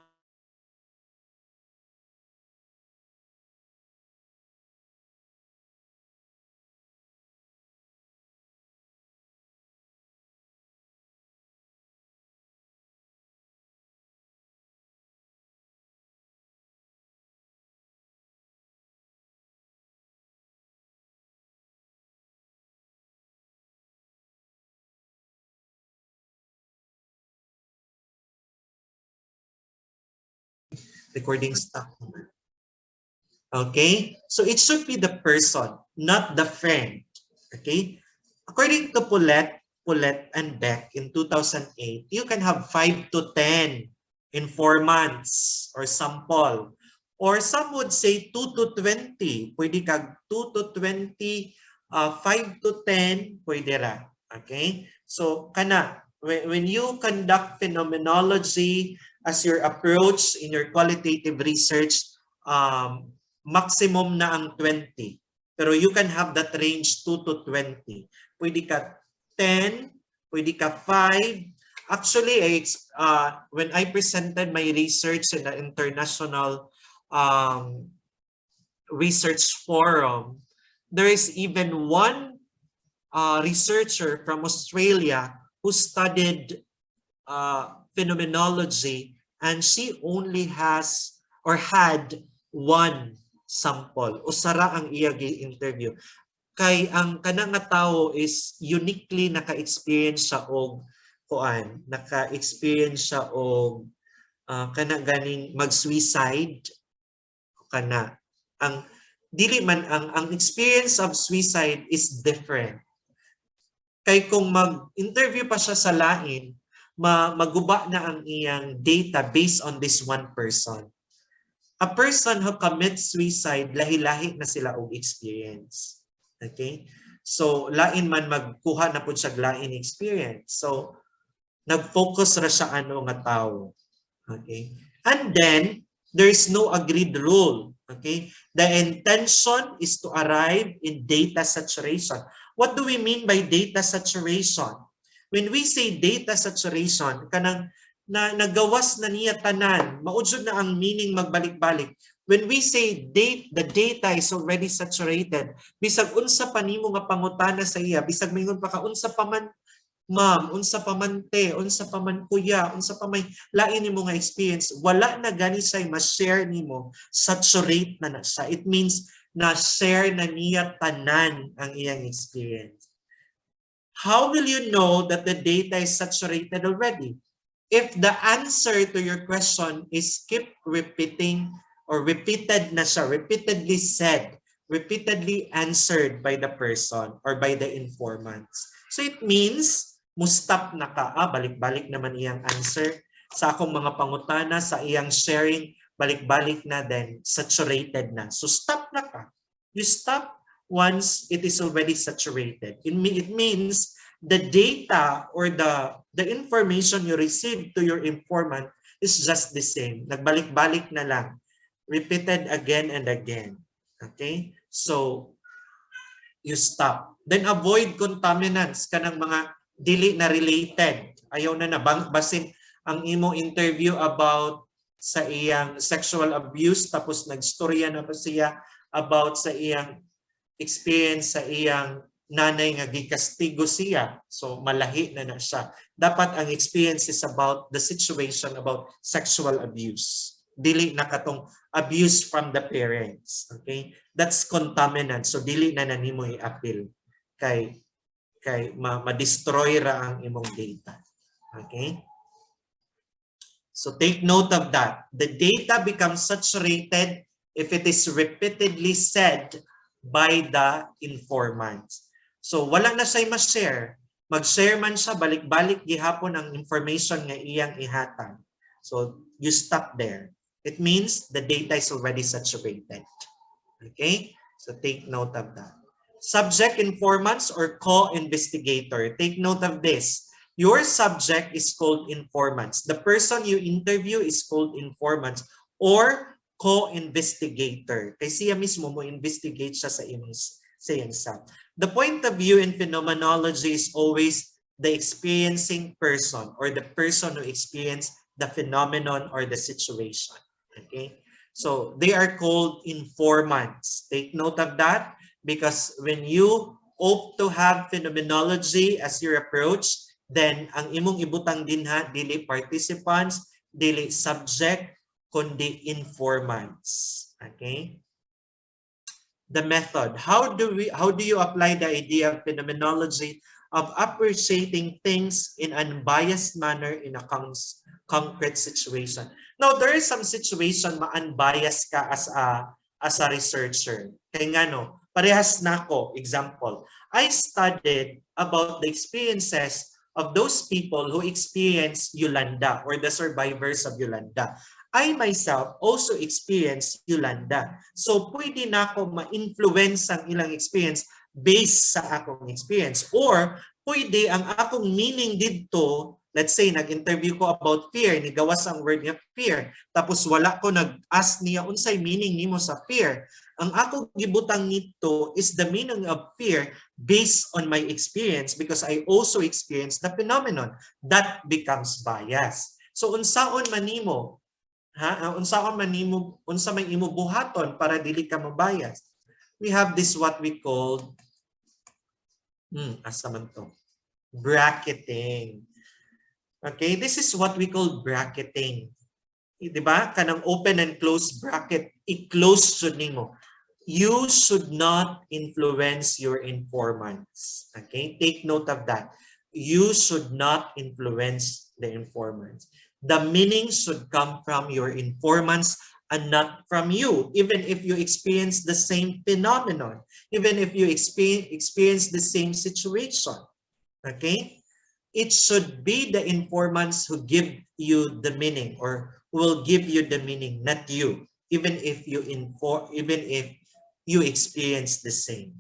recording stop. Okay? So it should be the person, not the friend. Okay? According to Paulette and Beck in 2008, you can have 5 to 10 informants or sample. Or some would say 2 to 20. Pwede kag 2 to 20, 5 to 10, pwede ra. Okay? So, kana, when you conduct phenomenology as your approach in your qualitative research, maximum na ang 20. Pero you can have that range 2 to 20. Pwede ka 10, pwede ka 5. Actually, when I presented my research in the international research forum, there is even one researcher from Australia who studied phenomenology, and she only has or had one sample. Usara ang iya interview. Kay ang kanang nga tao is uniquely naka-experience siya og kuan, naka-experience siya og kana ganing mag-suicide kana. Ang dili man ang experience of suicide is different. Kay kung mag-interview pa siya sa lain, maguba na ang iyang data based on this one person. A person who commits suicide, lahi-lahi na sila og experience. Okay? So, lain man magkuha na po siya lain experience. So, nag-focus ra siya ano nga tao. Okay? And then, there is no agreed rule. Okay? The intention is to arrive in data saturation. What do we mean by data saturation? When we say data saturation, kanang nagawas na niya tanan, maudjud na ang meaning magbalik-balik. When we say the data is already saturated, bisag unsa pa nimo nga pangutana sa iya, bisag mingon pa ka unsa pa man ma'am, unsa pa man te, unsa pa man kuya, unsa pa may lain nimo nga experience, wala na gani say ma-share nimo, saturate na siya. It means na share na niya tanan ang iyang experience. How will you know that the data is saturated already? If the answer to your question is keep repeating or repeated na siya, repeatedly said, repeatedly answered by the person or by the informants. So it means, mustap na ka, balik-balik naman iyang answer. Sa akong mga pangutana, sa iyang sharing, balik-balik na then saturated na. So stop na ka. You stop once it is already saturated. It means the data or the information you receive to your informant is just the same. Nagbalik-balik na lang. Repeated again and again. Okay? So, you stop. Then avoid contaminants kanang mga dili na related. Ayaw na basin ang imo interview about sa iyang sexual abuse tapos nagstorya na pa siya about sa iyang experience sa iyang nanay nga gikastigo siya. So malahi na siya. Dapat ang experience is about the situation about sexual abuse. Dili na katong abuse from the parents. Okay? That's contaminant. So dili na nimo i-appeal kay ma-destroy ra ang imong data. Okay? So take note of that. The data becomes saturated if it is repeatedly said by the informants. So wala na siya ma-share. Mag-share man siya, balik-balik gihapon ang information nga iyang ihatag. So you stop there. It means the data is already saturated. Okay? So take note of that. Subject informants or co-investigator. Take note of this. Your subject is called informants. The person you interview is called informants or co-investigator. Kaya siya mismo mo investigate siya sa iyang self. The point of view in phenomenology is always the experiencing person or the person who experienced the phenomenon or the situation. Okay? So they are called informants. Take note of that because when you hope to have phenomenology as your approach, then ang imong ibutang dinha dili participants, dili subject, kundi informants. Okay? The method. How do you apply the idea of phenomenology of appreciating things in an unbiased manner in a concrete situation? Now, there is some situation ma-unbiased ka as a researcher. Kaya nga no, parehas na ako. Example, I studied about the experiences of those people who experienced Yolanda or the survivors of Yolanda. I myself also experienced Yolanda. So pwede na ako ma-influence ang ilang experience based sa akong experience. Or pwede ang akong meaning dito, let's say nag-interview ko about fear, nigawas ang word niya fear. Tapos wala ko nag-ask niya unsay meaning nimo sa fear. Ang akong gibutang nito is the meaning of fear based on my experience because I also experienced the phenomenon. That becomes bias. So unsaon man nimo, unsaon man nimo, unsa may imo buhaton para dili ka mabias. We have this what we call asa man to? Bracketing. Okay, this is what we call bracketing. Diba? Kanang open and close bracket, i-close jud nimo. You should not influence your informants. Okay? Take note of that. You should not influence the informants. The meaning should come from your informants and not from you. Even if you experience the same phenomenon. Even if you experience the same situation. Okay? It should be the informants who give you the meaning or who will give you the meaning, not you. Even if you experience the same.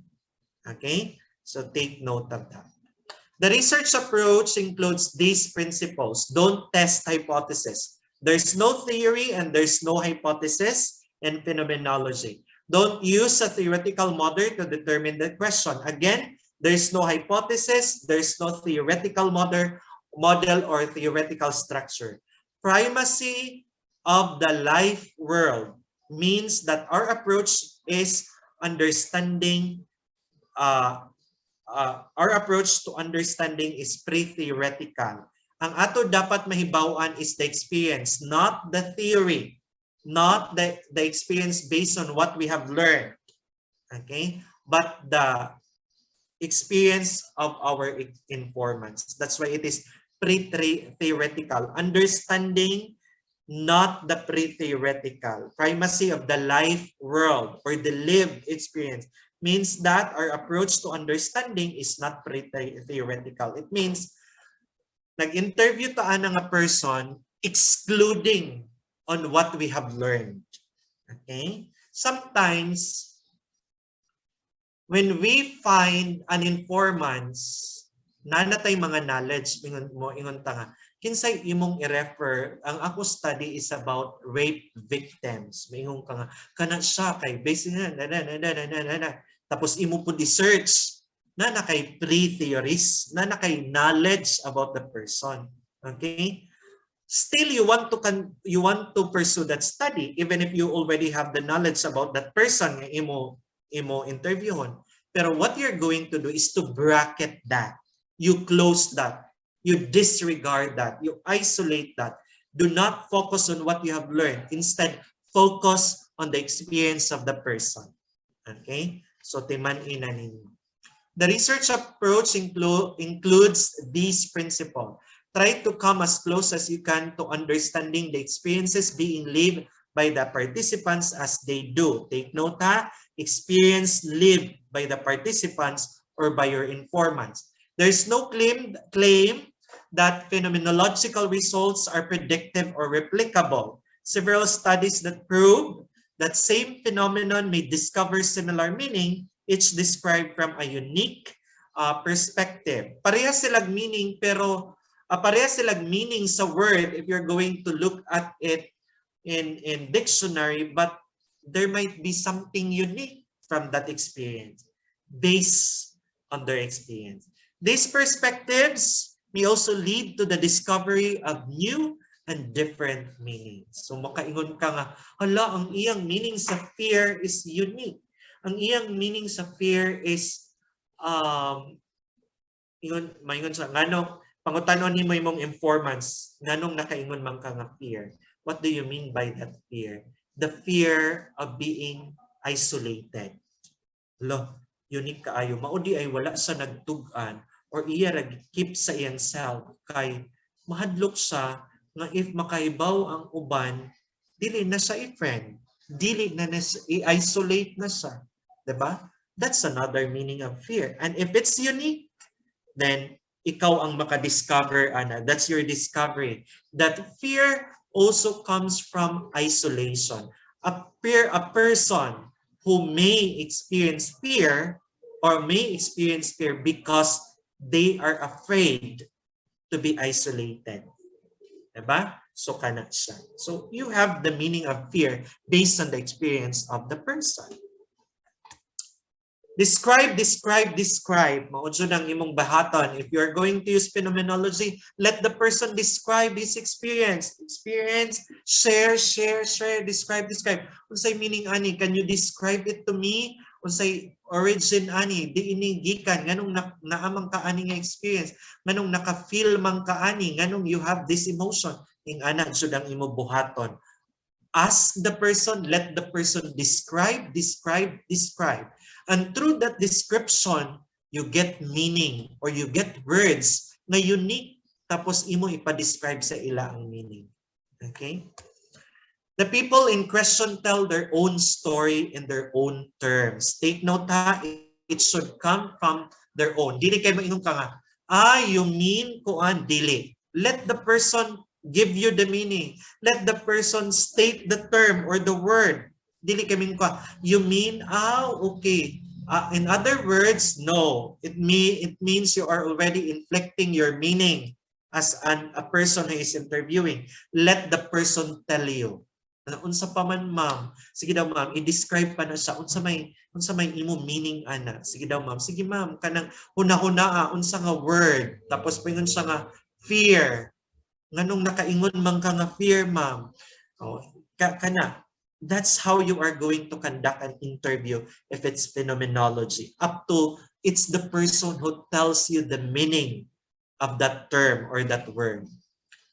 Okay? So take note of that. The research approach includes these principles. Don't test hypothesis. There's no theory and there's no hypothesis in phenomenology. Don't use a theoretical model to determine the question. Again, there's no hypothesis, there's no theoretical model or theoretical structure. Primacy of the life world means that our approach is understanding, our approach to understanding is pre-theoretical. Ang ato dapat mahibawan is the experience, not the theory, not the experience based on what we have learned, okay? But the experience of our informants. That's why it is pre-theoretical. Understanding, not the pre-theoretical. Primacy of the life world or the lived experience means that our approach to understanding is not pre-theoretical. It means nag-interview taan ng a person excluding on what we have learned. Okay? Sometimes, when we find an informants, nanatay mga knowledge, ingon tanga, kinsay imong i-refer, ang ako study is about rape victims. Ingon ka nga, kana siya kay, based na, tapos imo po di-search, na kay pre-theories, na kay knowledge about the person. Okay? Still, you want to pursue that study, even if you already have the knowledge about that person nga imo interviewon. Pero what you're going to do is to bracket that. You close that. You disregard that. You isolate that. Do not focus on what you have learned. Instead, focus on the experience of the person. Okay? So, timan-ina ninyo. The research approach includes these principles. Try to come as close as you can to understanding the experiences being lived by the participants as they do. Take note, experience lived by the participants or by your informants. There's no claim that phenomenological results are predictive or replicable. Several studies that prove that same phenomenon may discover similar meaning, each described from a unique perspective. Parehas silang meaning, pero parehas silang meaning sa word if you're going to look at it in dictionary, but there might be something unique from that experience based on their experience. These perspectives may also lead to the discovery of new and different meanings. So makaingon ka nga, hala, ang iyang meaning sa fear is unique. Ang iyang meaning sa fear is maingon sa nganong pangutanon nimo imong informants nganong nakaingon man ka nga fear. What do you mean by that fear? The fear of being isolated. Lo, unique kaayo. Maudi ay wala sa nagtug-an or iya keep sa iyang self kay mahadlok siya nga if makaibaw ang uban, dili na siya i-friend. Dili na i-isolate na siya. Diba? That's another meaning of fear. And if it's unique, then ikaw ang makadiscover, Ana. That's your discovery. That fear also comes from isolation. A person who may experience fear or may experience fear because they are afraid to be isolated. Diba? So, kana siya. So, you have the meaning of fear based on the experience of the person. Describe. Maudyo ng imong bahaton. If you're going to use phenomenology, let the person describe his experience. Share. Describe. Unsay meaning ani? Can you describe it to me? Unsay origin ani? Di ini gikan. Nganong naamang ka ani nga experience? Nganong naka-feel man ka ani? Nganong you have this emotion? Ing anak jud ang imo buhaton. Ask the person, let the person describe. And through that description, you get meaning or you get words na unique tapos imo ipa-describe sa ila ang meaning. Okay? The people in question tell their own story in their own terms. Take note it should come from their own. Dili kay maingon ka nga, you mean kuan dili. Let the person give you the meaning. Let the person state the term or the word. Dili kami ko, you mean, okay. In other words, no. It means you are already inflecting your meaning as a person who is interviewing. Let the person tell you. Unsa pa man, ma'am. Sige daw, ma'am. I-describe pa na siya. Unsa may imo meaning, ana. Sige daw, ma'am. Sige, ma'am. Kanang huna-huna, unsa nga word. Tapos pingon siya nga, fear. Nganong nakaingon man ka nga fear, ma'am. Kana. That's how you are going to conduct an interview if it's phenomenology. Up to, it's the person who tells you the meaning of that term or that word.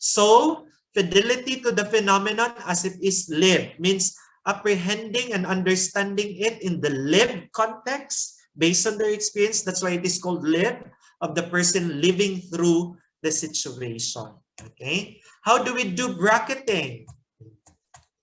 So, fidelity to the phenomenon as it is lived means apprehending and understanding it in the lived context based on their experience. That's why it is called lived, of the person living through the situation. Okay? How do we do bracketing?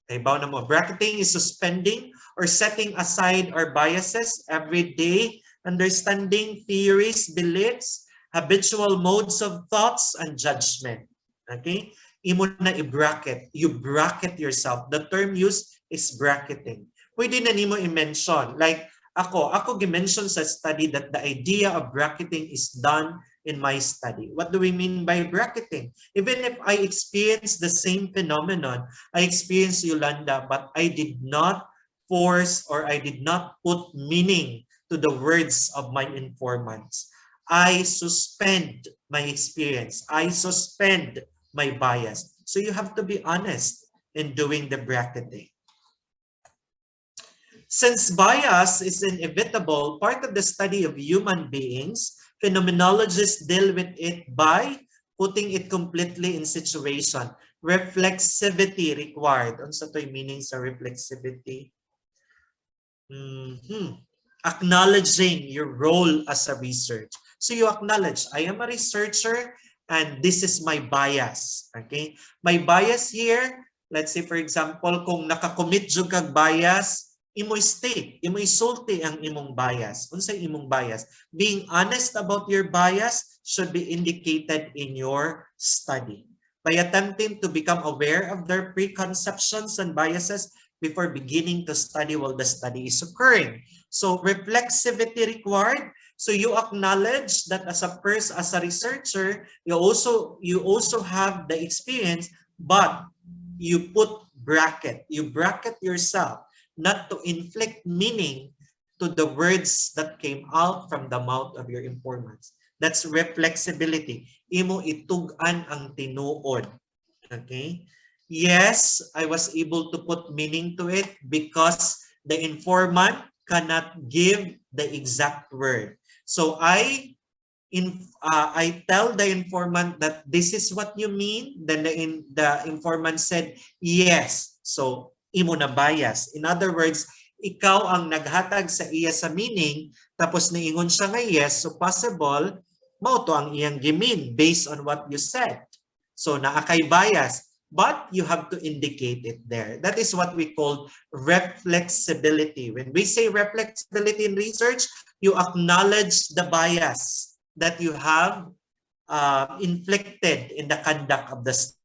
Okay, bawa na mo. Bracketing is suspending or setting aside our biases, everyday understanding, theories, beliefs, habitual modes of thoughts, and judgment. Okay? Imo na i-bracket. You bracket yourself. The term used is bracketing. Pwede na nimo i-mention. Like, ako gi-mention sa study that the idea of bracketing is done in my study. What do we mean by bracketing? Even if I experience the same phenomenon, I experienced Yolanda, but I did not force or I did not put meaning to the words of my informants. I suspend my experience. I suspend my bias. So you have to be honest in doing the bracketing. Since bias is inevitable, part of the study of human beings, phenomenologists deal with it by putting it completely in situation. Reflexivity required. Ano sa to'y meaning sa reflexivity? Acknowledging your role as a researcher. So you acknowledge, I am a researcher and this is my bias. Okay? My bias here, let's say for example, kung nakakommit jud kag bias, imo state, imo isulti ang imong bias. Unsay imong bias? Being honest about your bias should be indicated in your study. By attempting to become aware of their preconceptions and biases before beginning to study while the study is occurring. So reflexivity required. So you acknowledge that as a person, as a researcher, you also have the experience, but you bracket yourself not to inflict meaning to the words that came out from the mouth of your informants. That's reflexibility. Imo itugan ang tinuod. Okay? Yes, I was able to put meaning to it because the informant cannot give the exact word. So I tell the informant that this is what you mean. Then the informant said, yes. So, imo na bias. In other words, ikaw ang naghatag sa iya sa meaning, tapos niingon siya nga yes, so possible, mao to ang iyang gimin based on what you said. So, naakay bias. But you have to indicate it there. That is what we call reflexibility. When we say reflexibility in research, you acknowledge the bias that you have inflicted in the conduct of the study.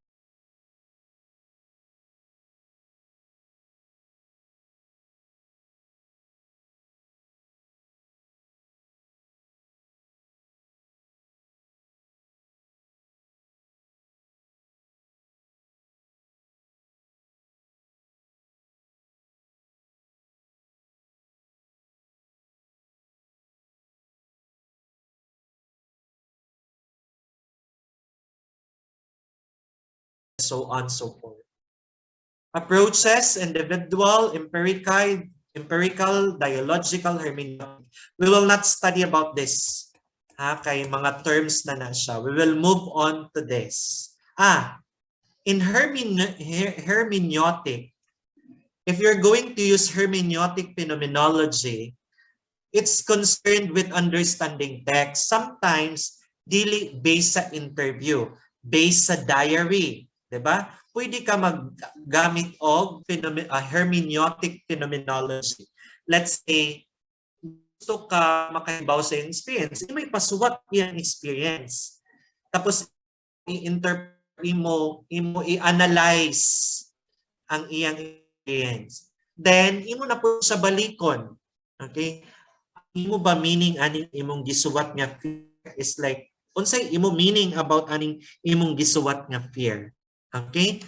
So on and so forth. Approaches, individual, empirical, dialogical, hermeneutic. We will not study about this. Kay mga terms na siya. We will move on to this. In hermeneutic, if you're going to use hermeneutic phenomenology, it's concerned with understanding text. Sometimes, dili based sa interview, based sa diary. Diba? Pwede ka maggamit og hermeneutic phenomenology. Let's say, gusto ka makahibaw sa iyong experience, may pasuwat iyang experience. Tapos, i-analyze ang iyang experience. Then, imo na po sa balikon. Okay? Imo ba meaning aning imong gisuwat nga fear is like, unsay imo meaning about aning imong gisuwat nga fear? Okay?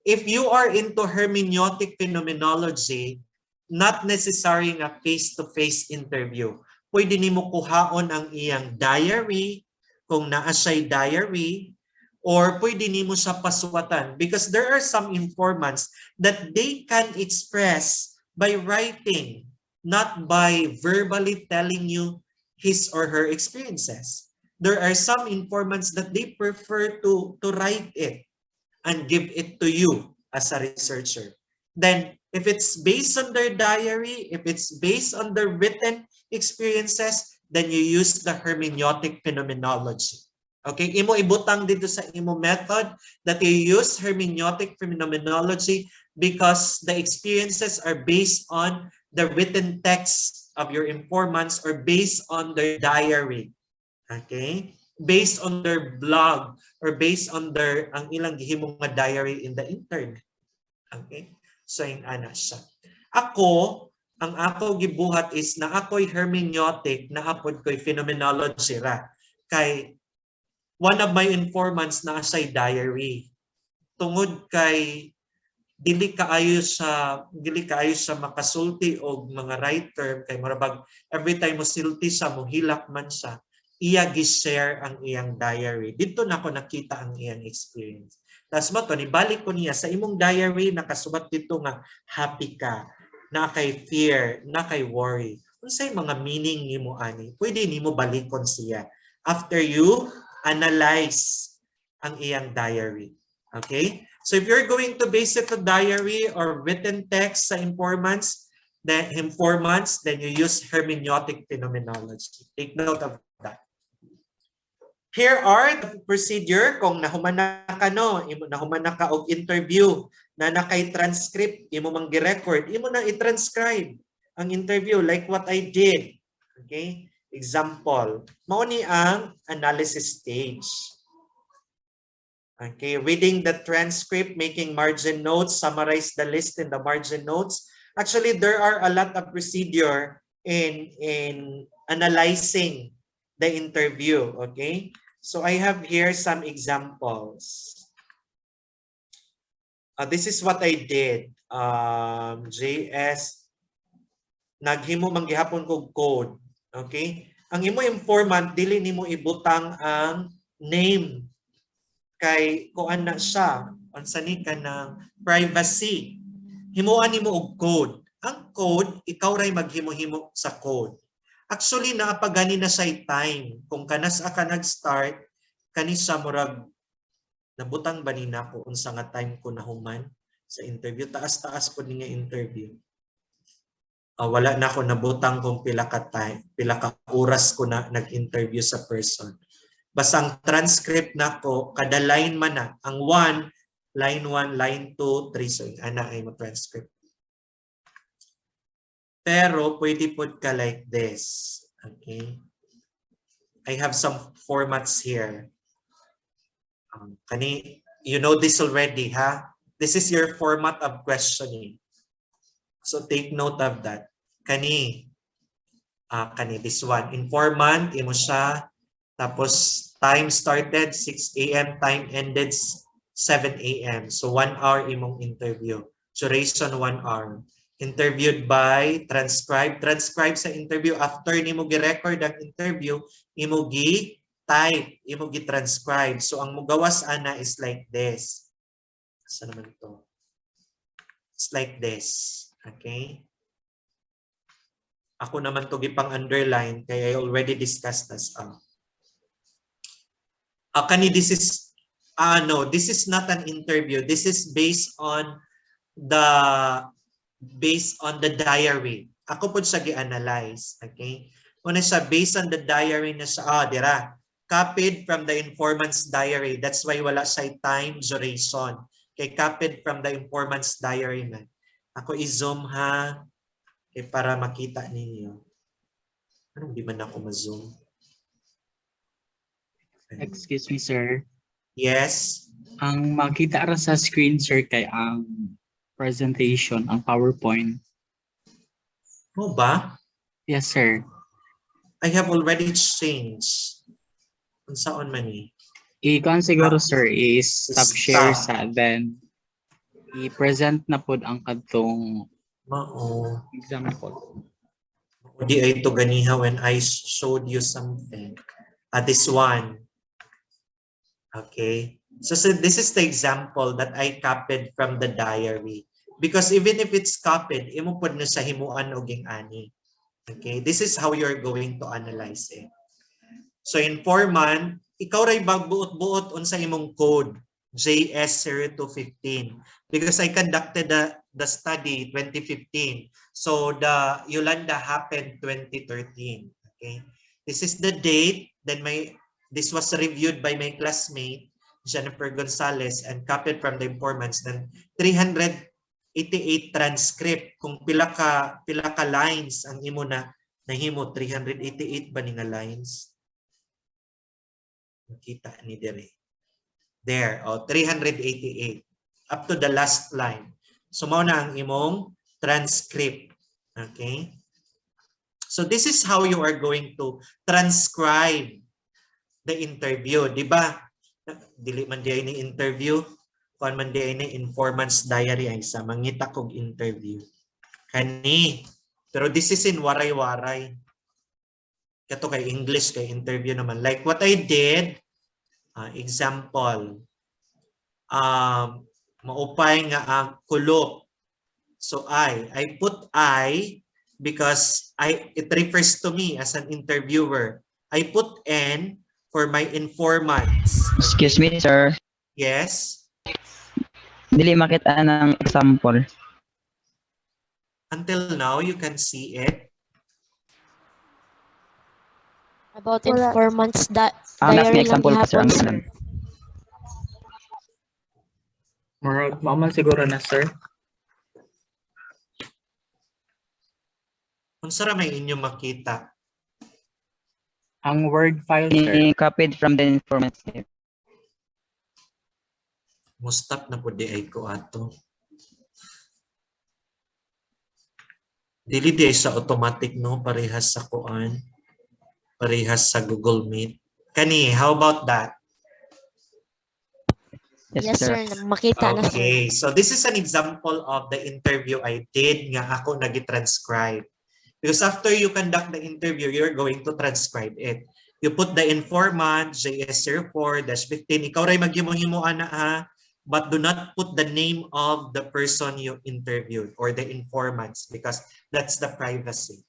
If you are into hermeneutic phenomenology, not necessary nga face-to-face interview. Pwede nimo kuhaon ang iyang diary, kung naa siya'y diary, or pwede nimo siya pasuwatan. Because there are some informants that they can express by writing, not by verbally telling you his or her experiences. There are some informants that they prefer to write it and give it to you as a researcher. Then, if it's based on their diary, if it's based on their written experiences, then you use the hermeneutic phenomenology. Okay, imo ibutang dito sa imo method that you use hermeneutic phenomenology because the experiences are based on the written text of your informants or based on their diary. Okay? Based on their blog or based on their ang ilang gihimong nga diary in the internet. Okay? So yung ana siya. Ako, ang ako gibuhat is na ako'y hermeneutic, na apod ko'y phenomenology ra. Kay one of my informants na asay diary. Tungod kay dili kaayo siya makasulti og mga writer kay marabag every time mo silti siya mo hilak man siya. Iya gi-share ang iyang diary. Dito na ko nakita ang iyang experience. Tapos mo to, nibalik ko niya sa imong diary, nakasubat dito nga happy ka, na kay fear, na kay worry. Unsay mga meaning nimo ani? Pwede nimo balikon siya after you analyze ang iyang diary. Okay? So if you're going to base it to diary or written text sa informants, then you use hermeneutic phenomenology. Take note of that. Here are the procedure kung nahumana ka no, nahumana ka og interview na nakay transcript, imo mang gi-record, imo nang i-transcribe ang interview like what I did. Okay? Example, mao ni ang analysis stage. Okay, reading the transcript, making margin notes, summarize the list in the margin notes. Actually, there are a lot of procedure in analyzing the interview, okay? So I have here some examples. This is what I did. JS, naghimo manggihapon kog code, okay? Ang imo informant, dili nimo ibutang ang name kay kuan na siya, unsa ni ka ng privacy. Himuan nimo og code. Ang code, ikaw ray maghimo-himo sa code. Actually, naapagani na siya time. Kung kanas ka nag-start, kani siya murag nabutang ba ni nako unsa nga time ko nahuman sa interview. Taas-taas po niya interview. Wala na ako nabutang kung pila ka time, pila ka oras ko na nag-interview sa person. Basta ang transcript nako kada line man na. Ang 1, line 1, line 2, 3. So, ana ay mo transcript. Pero pwede po ka like this. Okay. I have some formats here. You know this already, ha? This is your format of questioning. So take note of that. Kani, this one. Informant, imo siya. Tapos time started 6 a.m., time ended 7 a.m. So 1 hour imong interview. Duration 1 hour. Interviewed by, transcribe sa interview. After nimo gi-record ang interview, imo gi-type, imo gi-transcribe. So ang mugawas ana is like this. Asa naman to? It's like this. Okay? Ako naman to gipang underline kaya I already discussed this. This is this is not an interview. This is based on the diary. Ako po siya gi-analyze. Okay? Una siya, based on the diary na siya, dira, copied from the informant's diary. That's why wala siya time, duration. Okay, copied from the informant's diary na. Ako i-zoom ha, okay, para makita ninyo. Anong di man ako ma-zoom? Excuse me, sir. Yes? Ang makita ra sa screen, sir, kay ang presentation, ang PowerPoint. Mo ba? Yes, sir. I have already changed. Kung saan man eh. I-con siguro, sir, is-stop share Stop. sa, then i-present na po ang kadtong Mao. example. Di ay ito ganiha when I showed you something. This one. Okay. So this is the example that I copied from the diary. Because even if it's copied, imo pod na sa himuan og ani. Okay. This is how you're going to analyze it. So informant, ikaw ray magbuot-buot unsa imong code JS0215 because I conducted the study 2015. So the Yolanda happened 2013. Okay. This is the date. Then this was reviewed by my classmate Jennifer Gonzalez and copied from the informants. Then 388 transcript kung pila ka lines ang imo na nahimo 388 ba ni nga lines? Nakita ni dire. There, 388 up to the last line. So mao na ang imong transcript. Okay? So this is how you are going to transcribe the interview, di ba? Dili man di ni interview, kuan man di ni informant's diary ay sa mangita kog interview. Kani. Pero this is in waray-waray. Kato kay English kay interview naman. Like what I did, example, maupay nga ang kulo So I put I because it refers to me as an interviewer. I put N for my informants. Excuse me, sir. Yes. Dili makita ng example. Until now, you can see it. About informants that Last diary nga lang example pa, sir, gihapon, ang sir. tanan. Mauman siguro na, sir. Kung saan may inyo makita. Ang word file, sir. Copied from the informants. Mustap na po di ay ko ato. Dili di ay sa automatic, no? Parehas sa kuan. Parehas sa Google Meet. Kani, how about that? Yes, sir. Makita na, sir. Okay, so this is an example of the interview I did nga ako nag-transcribe. Because after you conduct the interview, you're going to transcribe it. You put the informant, JS04-15, ikaw rin maghimo-himoan na ha, but do not put the name of the person you interviewed or the informants because that's the privacy.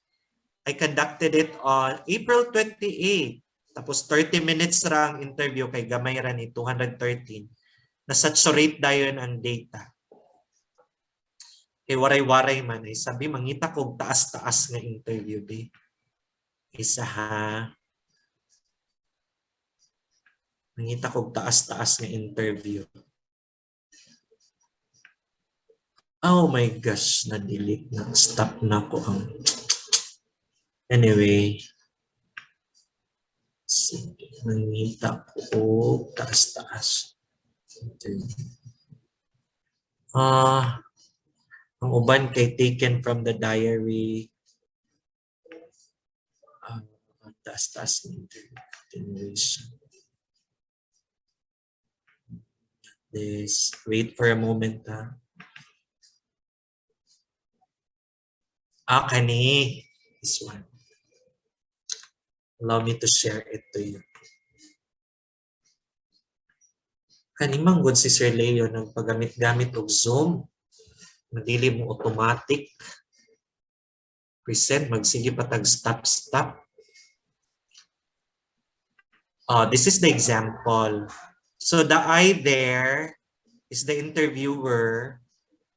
I conducted it on April 28. Tapos 30 minutes ra ang interview kay gamay ra ni 213. Na-saturate dayon ang data. Kay waray-waray man ay sabi mangita kog taas-taas nga interview be. Isa ha. Mangita kog taas-taas nga interview. Oh my gosh, na-delete na. Stop na ko ang... Anyway. Sige, mangita ko taas-taas. Ang uban kay taken from the diary. Taas-taas continuation. This, wait for a moment ha. Kani. This one. Allow me to share it to you. Kani manggod si Sir Leo ng paggamit-gamit og Zoom. Madili mo automatic. Present, magsige patag stop. This is the example. So the I there is the interviewer.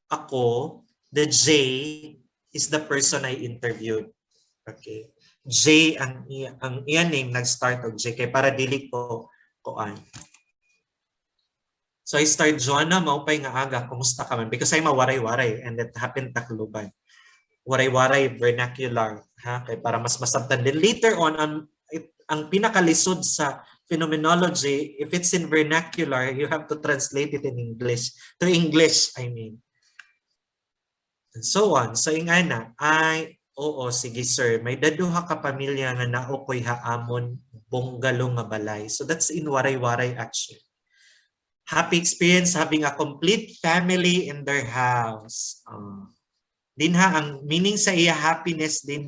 Ako, the J is the person I interviewed. Okay. J ang iya name nag-start og J kay para dili ko koan. So I start Joanna, maupay nga aga, kumusta ka man? Because I'm a waray-waray and it happened Tacloban. Waray-waray vernacular, ha? Kay para mas masabtan din. Later on, ang pinakalisod sa Phenomenology, if it's in vernacular, you have to translate it in English. To English, I mean. And so on. So ingana, oo, sige sir, may daduha ka pamilya nga naokoy haamon bonggalo nga balay. So that's in waray-waray actually. Happy experience having a complete family in their house. Din ha, ang meaning sa iya happiness din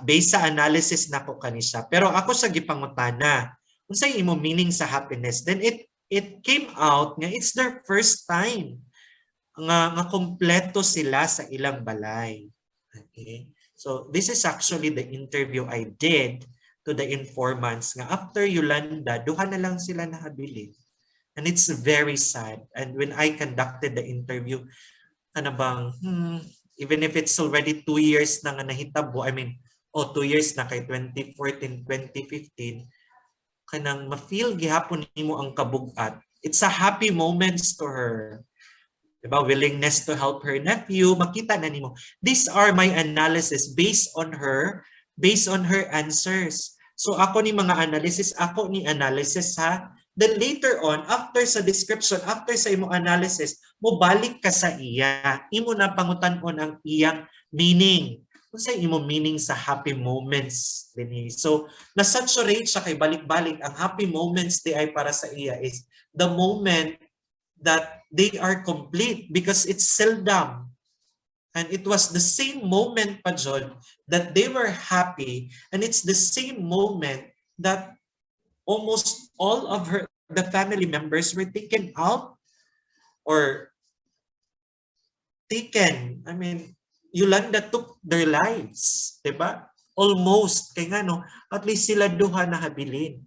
based sa analysis na ko kanisya. Pero ako sa gipangutana, kung sa imo meaning sa happiness, then it came out nga it's their first time nga kompleto sila sa ilang balay. Okay? So this is actually the interview I did to the informants nga after Yolanda, duha na lang sila nahabilin. And it's very sad. And when I conducted the interview, even if it's already 2 years na nga nahitabo, 2 years na kay 2014, 2015, kanang ma-feel gihapon nimo ang kabugat. It's a happy moments to her. Diba? Willingness to help her nephew, makita na nimo. These are my analysis based on her answers. So ako ni mga analysis ha. Then later on, after sa description, after sa imo analysis, mo balik ka sa iya. Imo na pangutan-on ang iyang meaning. Kung sa imo meaning sa happy moments din. So, na-saturate siya kay balik-balik. Ang happy moments di ay para sa iya is the moment that they are complete because it's seldom. And it was the same moment pa, John, that they were happy. And it's the same moment that almost all of the family members were taken out or taken. I mean, Yolanda took their lives, 'di ba? Almost kay nga no, at least sila duha na habilin.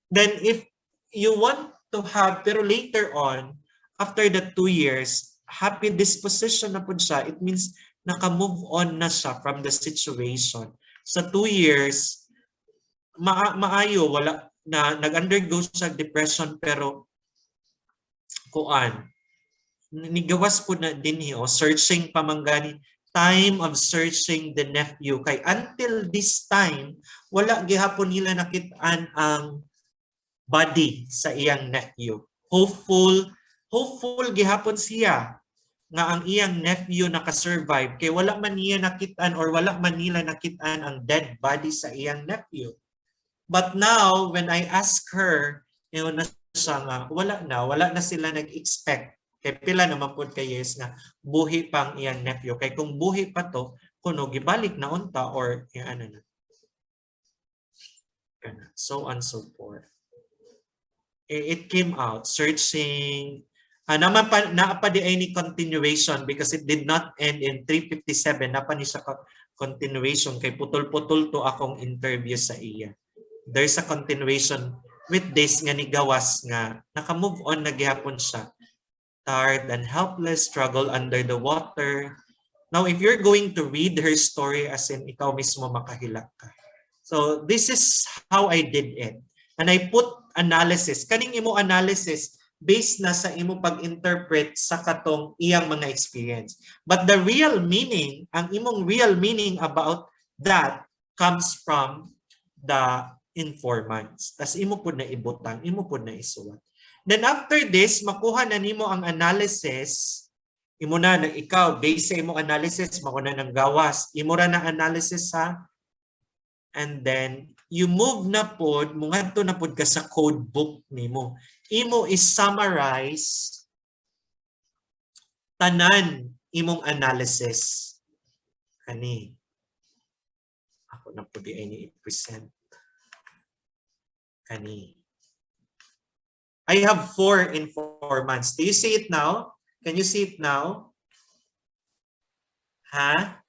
Then if you want to have, pero later on, after the 2 years, happy disposition na po siya, it means naka-move on na siya from the situation. Sa 2 years, maayo, wala na, nag-undergo siya depression, pero kuan, nigawas po na din niyo, searching pamanggani, time of searching the nephew. Kay until this time, wala gihapon nila nakitaan ang body sa iyang nephew. Hopeful gihapon siya nga ang iyang nephew naka-survive kay wala man niya nakitaan or wala man nila nakitaan ang dead body sa iyang nephew. But now, when I ask her, yun na siya nga, wala na sila nag-expect. Kay pila naman po kay yes nga, buhi pang iyang nephew. Kay kung buhi pa to, kuno gibalik na unta or yung ano na. So on so forth. It came out, searching, naapa di ay ni continuation because it did not end in 357. Napa ni siya continuation kay putol-putol to akong interview sa iya. There's a continuation with this nga ni gawas nga naka-move on na gihapon siya. Tired and helpless, struggle under the water. Now, if you're going to read her story as in ikaw mismo makahilak ka. So, this is how I did it. And I put analysis. Kaning imo analysis based na sa imo pag-interpret sa katong iyang mga experience. But the real meaning, ang imong real meaning about that comes from the informants. Tas imo po na ibutang, imo po na isuwat. Then after this, makuha na nimo ang analysis. Imo na ikaw, based sa imo analysis, makuha na ng gawas. Imo ra na analysis ha. And then, you move na pod, mungadto na pod ka sa code book nimo. Imo is summarize tanan imong analysis. Kani. Ako na pod ay ni-present. Kani. I have 4 informants. Do you see it now? Can you see it now? Ha?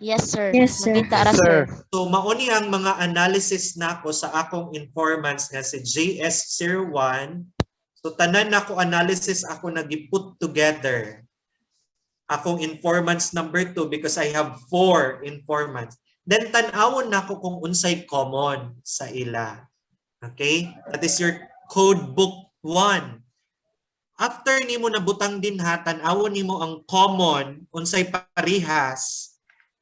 Yes, sir. Yes, sir. Makita ra, sir. So mauni ang mga analysis nako sa akong informants nga si JS01. So tanan nako analysis ako nagiput together. Akong informants number 2 because I have 4 informants. Then tan-awon nako kung unsay common sa ila. Okay? That is your code book 1. After nimo nabutang din ha, tan-awon nimo ang common unsay parihas.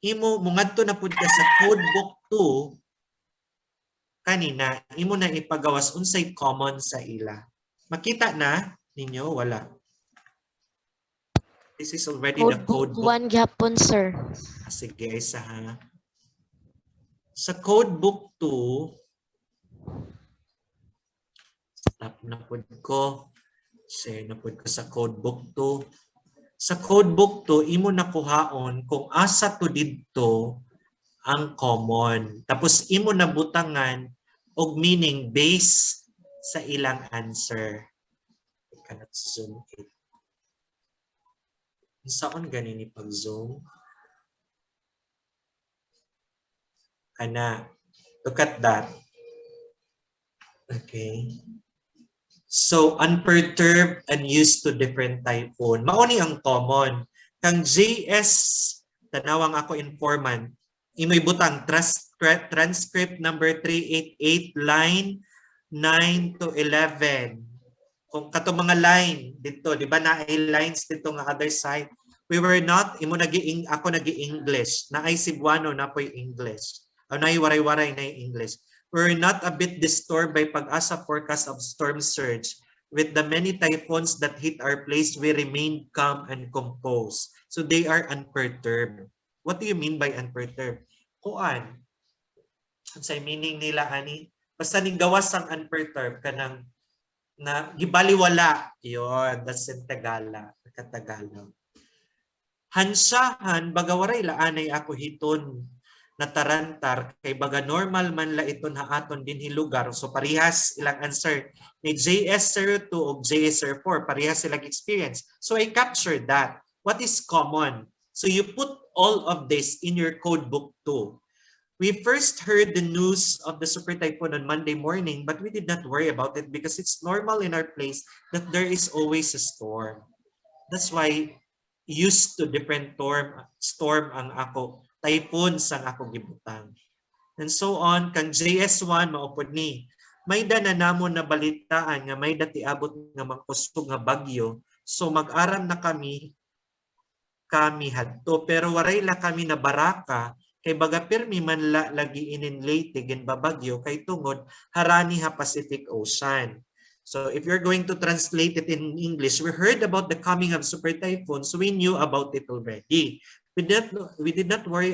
Imo mungadto na pud ka sa code book 2 kanina, imo na ipagawas unsay common sa ila. Makita na ninyo wala. This is already the code book 1 gyapon, sir. Sige, isa ha. Sa code book 2, stop na po ko. Share na po ko sa code book 2. Sa code book 2, imo nakuhaon kung asa to didto ang common. Tapos imo nabutangan og meaning based sa ilang answer. I cannot zoom it. Saan ganini pag-zoom? Kana. Look at that. Okay. So, unperturbed and used to different typhoon. Mauni ang common. Kang JS, tanawang ako informant, imo'y butang transcript number 388, line 9 to 11. Kung kato mga line dito, di ba na ay lines dito nga other side. We were not, ako nag-i-English. Na ay Cebuano na po yung English. O na waray-waray na yung English. We're not a bit disturbed by pag-asa forecast of storm surge. With the many typhoons that hit our place, we remain calm and composed. So they are unperturbed. What do you mean by unperturbed? Kuan. Ang sa meaning nila, ani? Basta ning gawas ang unperturbed, kanang na gibaliwala. Yun, that's in Tagalog. Tagalog. Hansahan, bagawaray laanay ako hiton. natarantar kay baga normal man la ito na aton din lugar. So parehas ilang answer ni JS02 o JS04, parehas silang experience. So I captured that. What is common? So you put all of this in your code book too. We first heard the news of the super typhoon on Monday morning, but we did not worry about it because it's normal in our place that there is always a storm. That's why used to different storm ang ako, typhoon sang ako gibutang. And so on, kang JS1 maupod ni. May dananamon na balitaan nga may dati abot nga mangkusog nga bagyo. So mag-aram na kami hadto, pero waray la kami na baraka kay baga pirmi man lagi ininlate gen babagyo kay tungod harani ha Pacific Ocean. So if you're going to translate it in English, we heard about the coming of super typhoon, so we knew about it already. We did not worry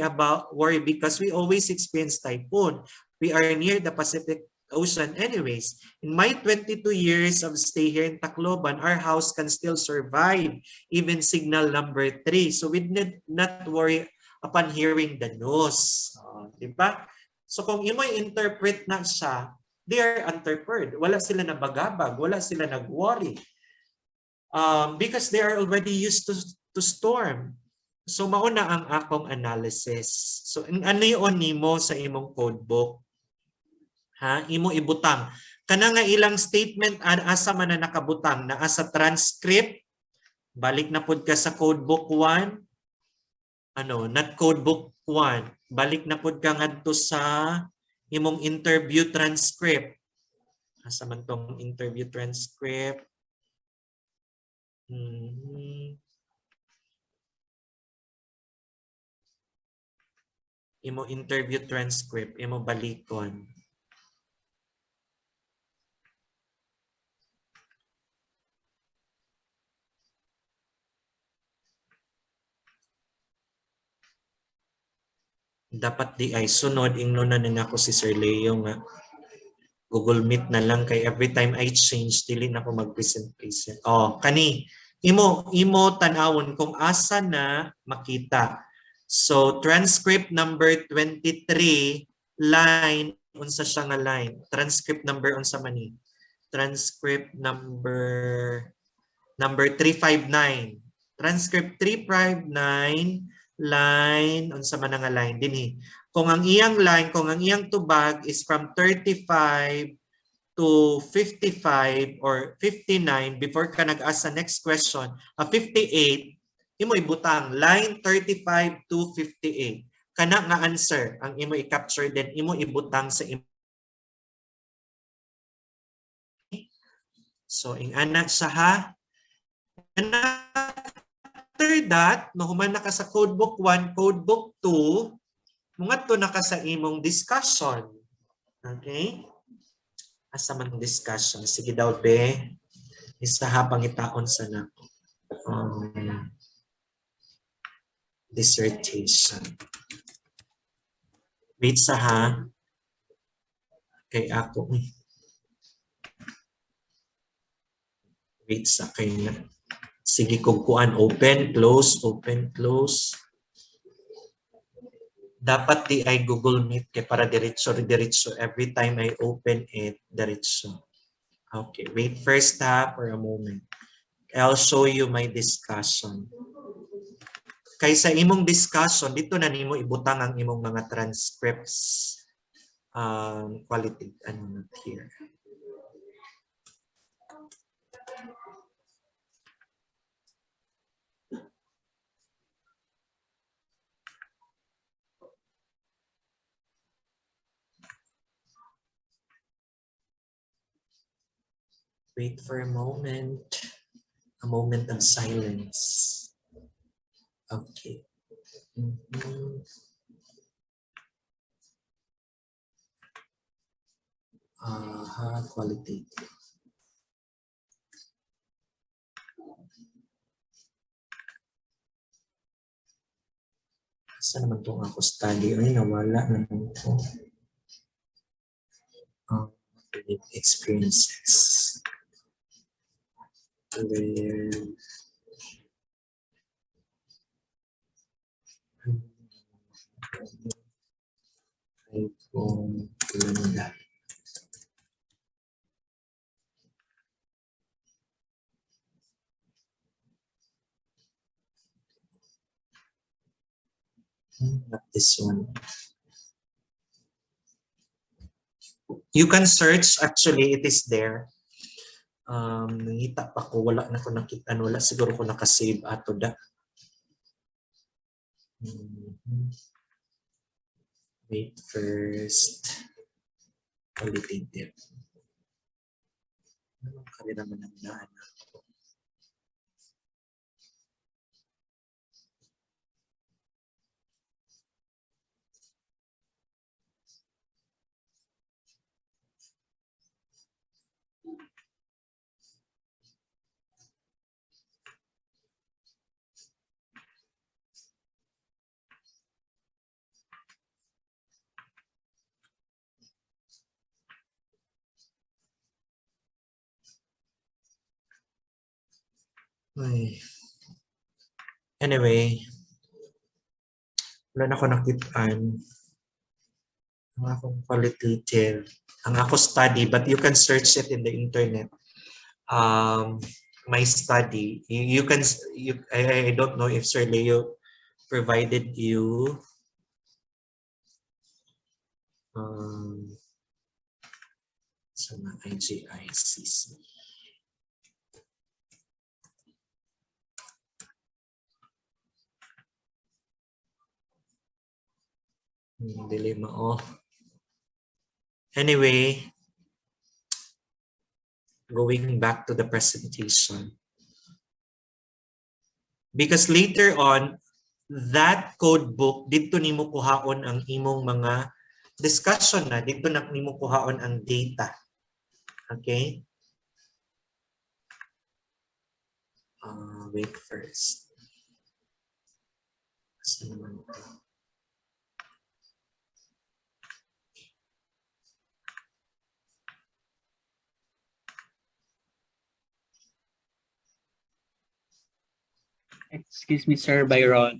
because we always experience typhoon. We are near the Pacific Ocean anyways. In my 22 years of stay here in Tacloban, our house can still survive even signal number 3. So we did not worry upon hearing the news. Diba? So kung imo interpret na siya, they are unprepared. Wala sila nabagabag, wala sila nag-worry. Because they are already used to storm. So mauna ang akong analysis. So ano yun nimo sa imong codebook? Imo ibutang. Kana nga ilang statement asa man na nakabutang na asa transcript, balik na pud ka sa codebook 1. Not codebook 1. Balik na pud ka ngadto sa imong interview transcript. Asa man tong interview transcript? Imo interview transcript, imo balikon. Dapat di ay sunod ingnonan na ako si Sir Leo nga Google Meet na lang kay every time I change dili na ako mag-present. Kani imo tan-awon kung asa na makita. So transcript number 23 line unsa siya nga line? Transcript number unsa man ni? Transcript number 359. Transcript 359 line unsa man nga line dinhi. Kung ang iyang tubag is from 35 to 55 or 59 before ka nag-ask sa next question, 58, imo ibutang line 35 to 58. Kana nga answer ang imo i-capture then imo ibutang sa imo. So ing ana sa ha. And after that, mahuman na ka sa codebook 1, codebook 2, mungadto na ka sa imong discussion. Okay? Asa man discussion? Sige daw, be. Isa ha pangitaon sa na. Dissertation. Wait sa ha. Kay ako. Wait sa kay na. Sige kung kuan open, close, open, close. Dapat di ay Google Meet kay para diretso every time I open it diretso. Okay, wait first for a moment. I'll show you my discussion. Kaysa imong discussion dito na nimo ibutang ang imong mga transcripts. Qualitative not here. Wait for a moment of silence. Okay. Qualitative. Saan naman itong ako study? Ay, nawala naman ito. Experiences. Typhoon Ganda. Not this one. You can search, actually, it is there. Nangita pa ko, wala na ko nakita, wala siguro ko nakasave ato da. Wait first. Qualitative. Anong kanila manandaan ako? Ay. Anyway, wala na ko nakitaan. Ang akong qualitative. Ang ako study, but you can search it in the internet. My study. You can, I don't know if Sir Leo provided you sa mga IGICC. Dili mao. Anyway, going back to the presentation. Because later on, that code book, dito nimo kuhaon ang imong mga discussion na, dito na nimo kuhaon ang data. Okay? Wait first. Saan naman ito? Excuse me, Sir Byron.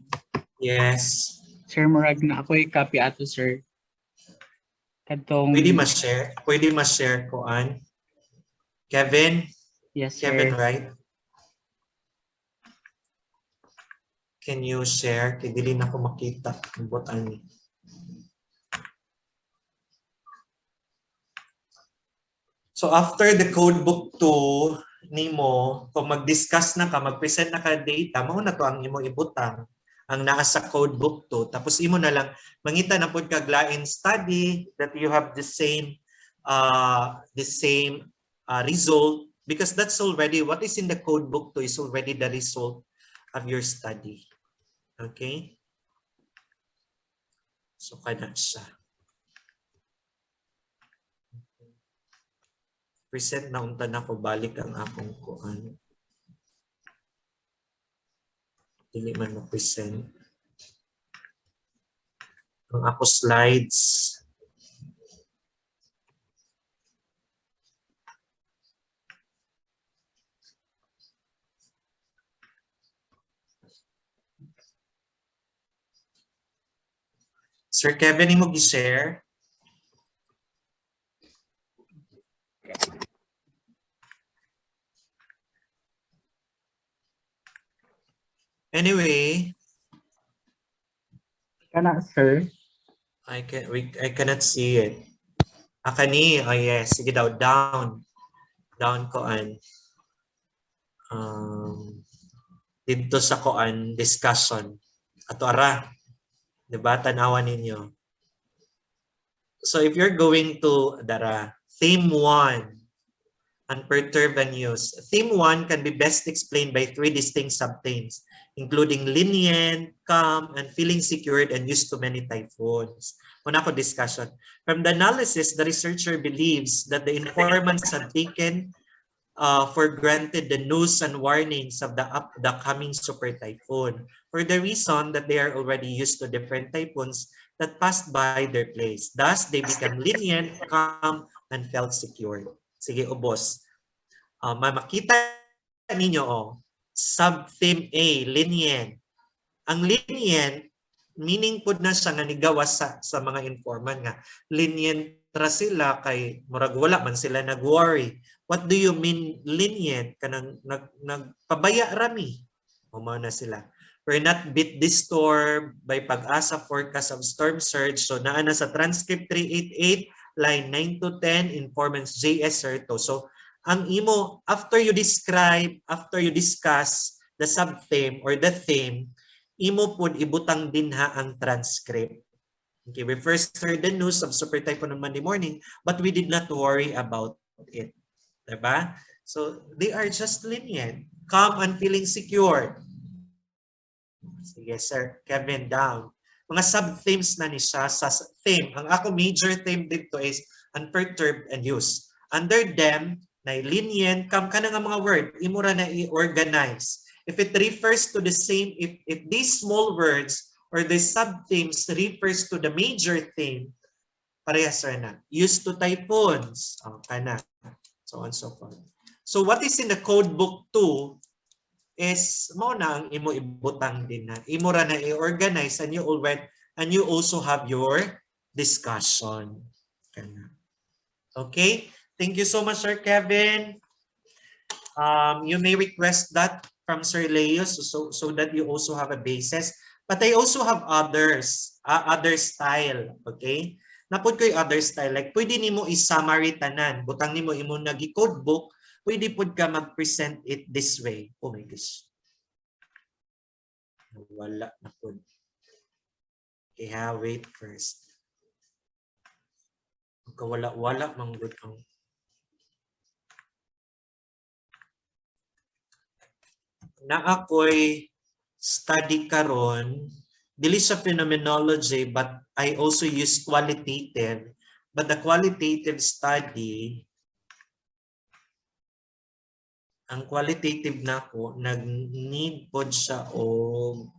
Yes. Sir Murag na ako'y copy ato, sir. Kadtong... Pwede ma-share? Pwede ma-share ko an? Kevin? Yes, Kevin, sir. right? Can you share? Kaya dili na ko makita. Ani. So after the code book 2, nimo, kung mag-discuss na ka, mag-present na ka data, mao na to ang imo ibutang ang naa sa code book 2. Tapos imo na lang mangita na pud kag lain study that you have the same result, because that's already what is in the code book 2 is already the result of your study. Okay? So kana siya. Present na unta na ko, balik ang akong kuan. Dili man ma-present. Ang ako slides. Sir Kevin, imo gi-share? Anyway, Kana, sir. I cannot see it. Kani, oh yes, sige daw, down koan. Dito sa koan discussion. Ato ara, diba, tanawan ninyo. So if you're going to theme 1, unperturbed and news. Theme 1 can be best explained by 3 distinct subthemes, including lenient, calm, and feeling secured and used to many typhoons. Una ko discussion. From the analysis, the researcher believes that the informants have taken for granted the news and warnings of the coming super typhoon, for the reason that they are already used to different typhoons that passed by their place. Thus, they become lenient, calm, and felt secure. Sige, ubos. Makita ninyo, sub-theme A, lenient. Ang lenient, meaning pud na siya nga nigawas sa mga informant nga lenient ra sila kay murag wala man sila nag-worry. What do you mean lenient? Kanang nagpabaya rami. O mao na sila. We're not bit disturbed by pag-asa forecast of storm surge. So naa na sa transcript 388 line 9 to 10 informants JS Serto. So ang imo after you discuss the subtheme or the theme, imo pud ibutang dinha ang transcript. Okay, we first heard the news of super typhoon on Monday morning, but we did not worry about it. Diba? So they are just lenient, calm and feeling secure. Sige sir, Kevin down. Mga sub-themes na ni siya sa theme. Ang ako major theme dito is unperturbed and used. Under them, na lenient, calm ka na nga mga word, imura na i-organize. If it refers to the same, if these small words or the sub-themes refers to the major theme, parehas na. Used to typhoons. Kana. So on and so forth. So what is in the code book 2 is mo na ang imo ibutang din na. Imo ra na i-organize and you also have your discussion. Kana. Okay? Thank you so much, Sir Kevin. You may request that from Sir Leo so that you also have a basis. But I also have others, other style, okay? Napod ko yung other style. Like, pwede nimo i-summary tanan. Butang nimo imo nag-code book, pwede pod ka mag-present it this way. Oh my gosh. Wala na pod. Okay ha, wait first. Wala manggod ang na ako'y study karon dili sa phenomenology but I also use qualitative, but the qualitative study ang qualitative nako nag-need pod siya og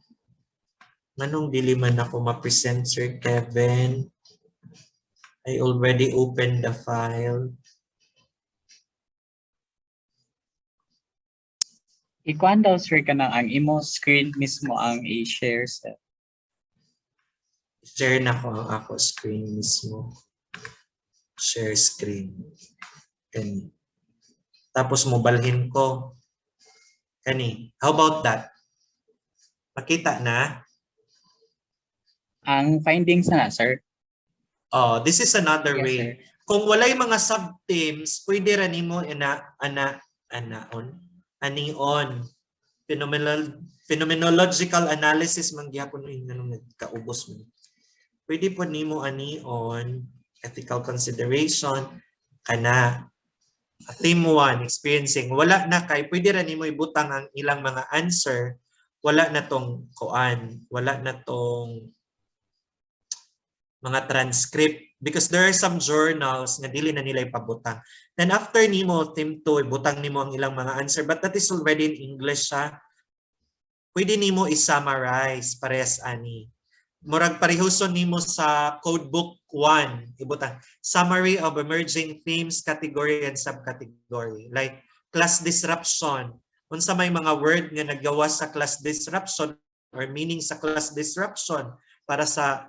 nganong dili man ako ma-present Sir Kevin. I already opened the file. Ikuan daw sir ka na ang imo screen mismo ang i-share sir. Share na ko ang ako screen mismo. Share screen. Kani. Tapos mobalhin ko. Kani. How about that? Makita na? Ang findings na sir. Oh, this is another Yes, way. sir. Kung walay mga sub-themes, pwede ra nimo anion. Phenomenological analysis man gyapon nganong nagkaubos mo. Pwede po nimo anion ethical consideration kana theme 1 experiencing wala na kay pwede ra nimo ibutang ang ilang mga answer wala na tong koan wala na tong mga transcript because there are some journals nga dili na nila ipabutang. Then after nimo theme 2 ibutang nimo ang ilang mga answer but that is already in English siya. Pwede nimo i-summarize parehas ani. Murag parehoson nimo sa codebook 1 ibutang summary of emerging themes, category and subcategory like class disruption. Unsa may mga word nga naggawas sa class disruption or meaning sa class disruption para sa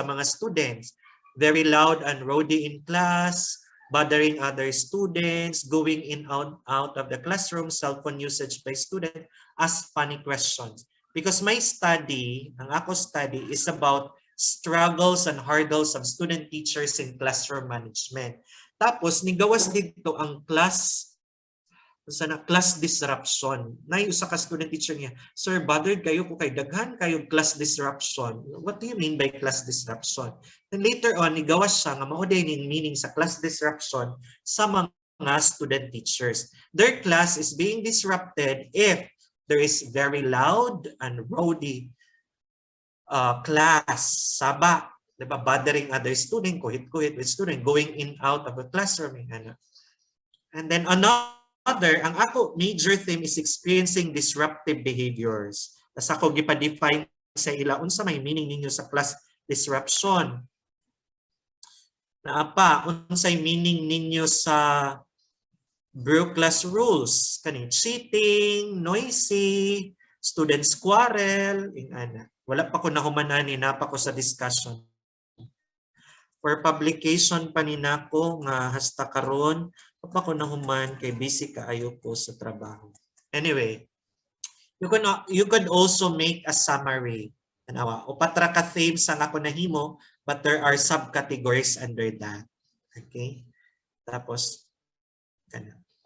mga students. Very loud and rowdy in class, bothering other students, going in out of the classroom, cell phone usage by student, ask funny questions. Because my study, ang ako study is about struggles and hurdles of student teachers in classroom management. Tapos nigawas dito ang class disruption. Nay usa ka student teacher niya, "Sir, bothered kayo ko kay daghan kayo class disruption." What do you mean by class disruption? Then later on nigawas siya nga mao din ning meaning sa class disruption sa mga student teachers. Their class is being disrupted if there is very loud and rowdy class, saba, diba? Bothering other student, kuhit-kuhit with student, going in out of the classroom. And then another, ang ako major theme is experiencing disruptive behaviors. Tapos ako gipa-define sa ila, unsa may meaning ninyo sa class disruption? Naapa, unsay meaning ninyo sa broke class rules? Kani cheating, noisy, students quarrel, ingana. Wala pa ko nahumanan, napa ko sa discussion. For publication pa ni nako nga hasta karon, pa ko nahuman kay busy kaayo ko sa trabaho. Anyway, you could also make a summary. Tanawa, upat ra ka themes ang ako nahimo, but there are subcategories under that. Okay? Tapos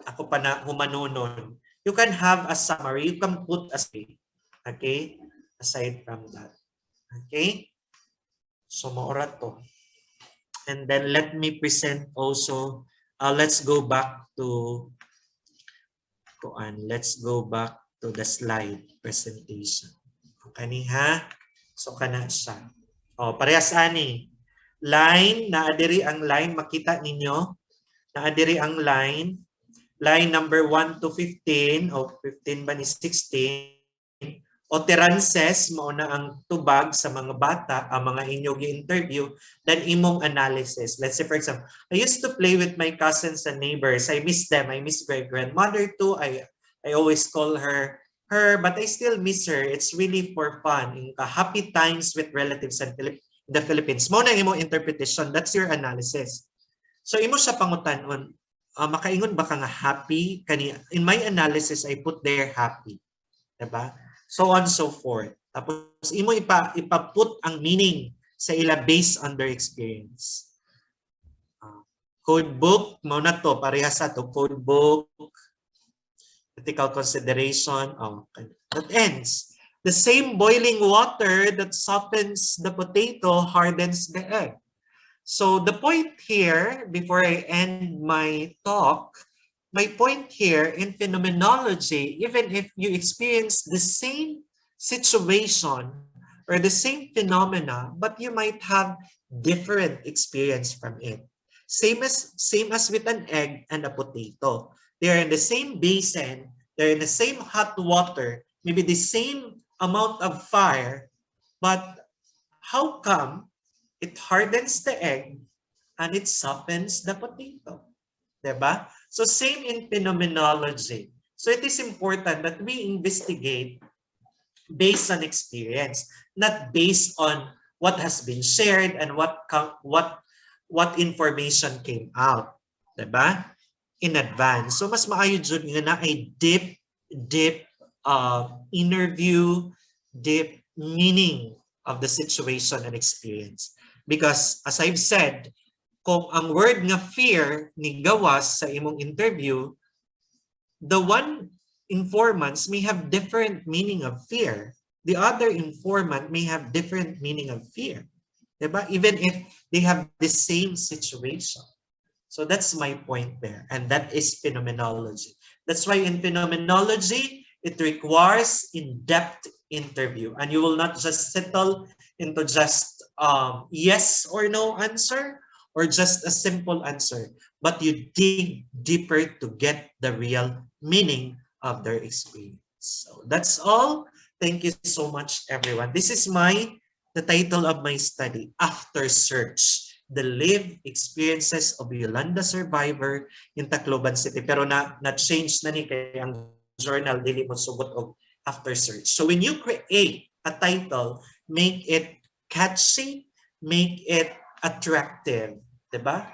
ako pa na humanunon. You can have a summary, you can put a summary. Okay? Aside from that. Okay? So maura to. And then let me present also, let's go back to the slide presentation. Okay ha? So kana siya. Oh, parehas ani. Line, naadiri ang line, makita ninyo. Naadiri ang line. Line number 1 to 15, o 15 ba ni 16. Utterances, mauna ang tubag sa mga bata, ang mga inyong interview, then imong analysis. Let's say, for example, I used to play with my cousins and neighbors. I miss them. I miss my grandmother too. I always call her, but I still miss her. It's really for fun. In happy times with relatives in the Philippines. Mauna imong interpretation. That's your analysis. So, imo siya pangutanon. Makaingon ba ka nga happy? In my analysis, I put there happy. Diba? So on so forth. Tapos imo ipaput ang meaning sa ila based on their experience. Code book, mao na to, parehas sa to. Code book, ethical consideration, that ends. The same boiling water that softens the potato hardens the egg. So the point here, before I end my talk, my point here in phenomenology, even if you experience the same situation or the same phenomena, but you might have different experience from it. Same as with an egg and a potato. They're in the same basin, they're in the same hot water, maybe the same amount of fire, but how come it hardens the egg and it softens the potato? Diba? So same in phenomenology. So it is important that we investigate based on experience, not based on what has been shared and what information came out. Diba? In advance. So mas maayo dyan nga na ay deep interview, deep meaning of the situation and experience. Because as I've said, kung ang word nga fear ni gawas sa imong interview, the one informants may have different meaning of fear. The other informant may have different meaning of fear. Diba? Even if they have the same situation. So that's my point there. And that is phenomenology. That's why in phenomenology, it requires in-depth interview. And you will not just settle into just yes or no answer, or just a simple answer, but you dig deeper to get the real meaning of their experience. So that's all. Thank you so much, everyone. This is the title of my study, After Search, the lived experiences of Yolanda survivor in Tacloban City. Pero na-change na ni kaya ang journal, dili mo sugot og After Search. So when you create a title, make it catchy, make it attractive, diba?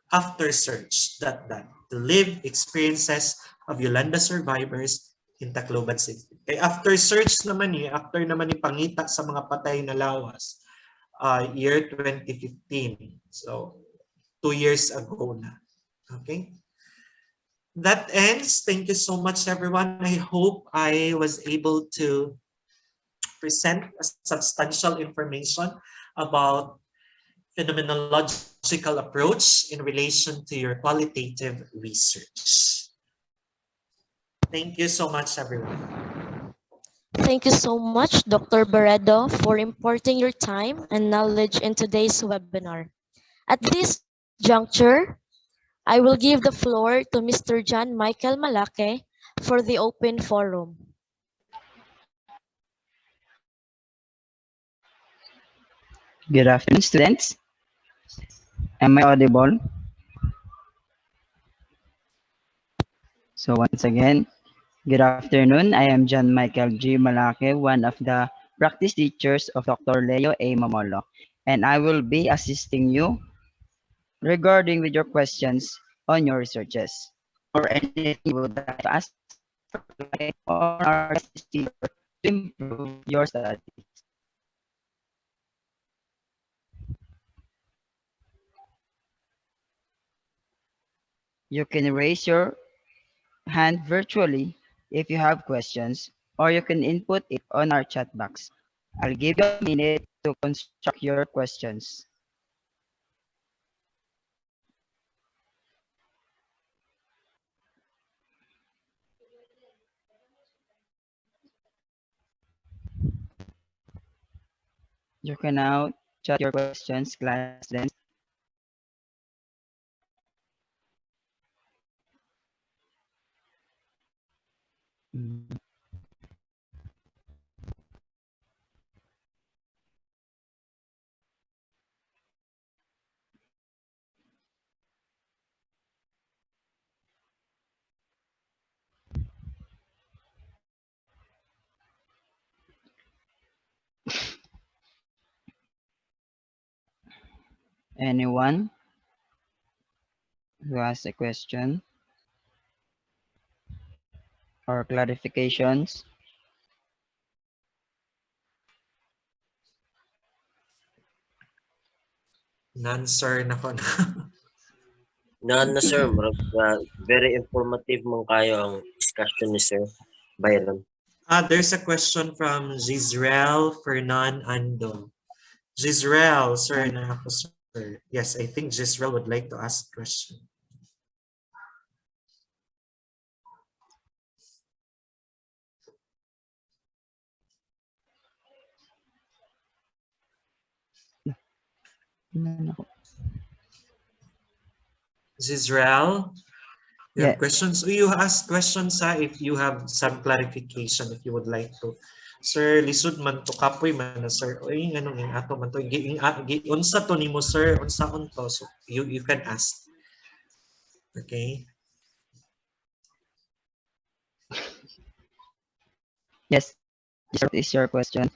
After Search, the lived experiences of Yolanda survivors in Tacloban City. Kay After Search naman after naman ni pangita sa mga patay na lawas, year 2015. So 2 years ago na. Okay? That ends. Thank you so much, everyone. I hope I was able to present a substantial information about phenomenological approach in relation to your qualitative research. Thank you so much, everyone. Thank you so much, Dr. Barredo, for imparting your time and knowledge in today's webinar. At this juncture, I will give the floor to Mr. John Michael Malake for the open forum. Good afternoon, students. Am I audible? So once again, good afternoon. I am John Michael G. Malake, one of the practice teachers of Dr. Leo A. Mamolo, and I will be assisting you regarding with your questions on your researches or anything you would like to ask on our teacher to improve your studies. You can raise your hand virtually if you have questions, or you can input it on our chat box. I'll give you a minute to construct your questions. You can now chat your questions, class students. Mm. Anyone who has a question or clarifications? None, sir, nako na. Na sir, very informative mong kayo ang discussion ni Sir Byron. There's a question from Gisrel Fernan Ando. Gisrel, sir, na ako, sir. Yes, I think Gisrel would like to ask a question. Gisrel, you have Yeah. questions? You ask questions if you have some clarification if you would like to. Sir, lisod man to kapoy man na sir. Oy, nganong ing ato man to unsa to nimo sir? Unsaon to? So you can ask. Okay? Yes. What is your question?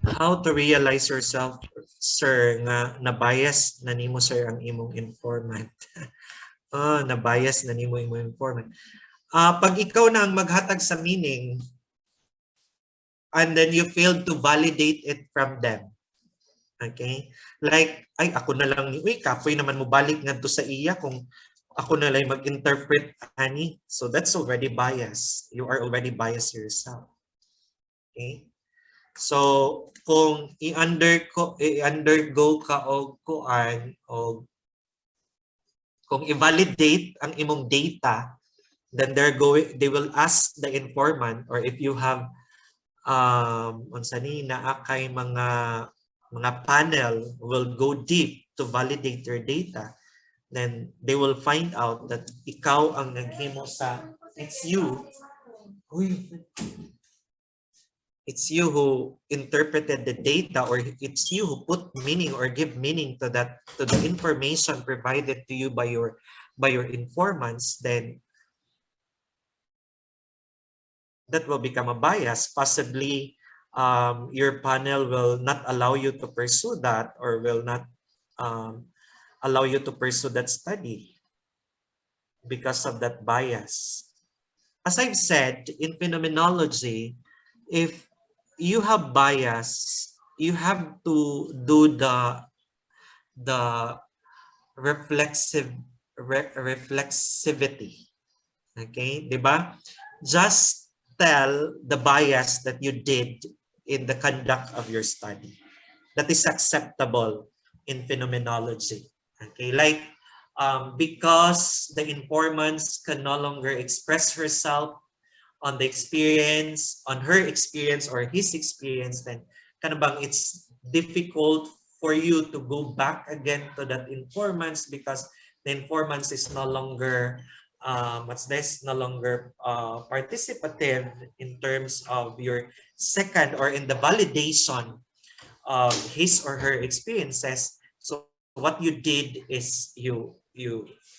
How to realize yourself, sir, nga na-bias na nimo sir ang imong informant. Na-bias na nimo imong informant. Pag ikaw na ang maghatag sa meaning and then you failed to validate it from them. Okay? Like, ay, ako na lang, uy, kapoy naman mo balik nga to sa iya kung ako na lang mag-interpret ani. So that's already bias. You are already biased yourself. Okay? So, kung i-undergo ka og kuan o kung i-validate ang imong data, then they will ask the informant, or if you have unsa ni naa kay mga panel will go deep to validate your data, then they will find out that ikaw ang naghimo sa it's you. Uy, it's you who interpreted the data, or it's you who put meaning or give meaning to the information provided to you by your informants, then that will become a bias. Possibly your panel will not allow you to pursue that, or will not allow you to pursue that study because of that bias. As I've said, in phenomenology, if you have bias, you have to do the reflexivity. Okay, diba? Just tell the bias that you did in the conduct of your study. That is acceptable in phenomenology. Okay, like because the informants can no longer express herself on the experience, on her experience or his experience, then kanabang it's difficult for you to go back again to that informants, because the informants is no longer no longer participative in terms of your second or in the validation of his or her experiences. So what you did is you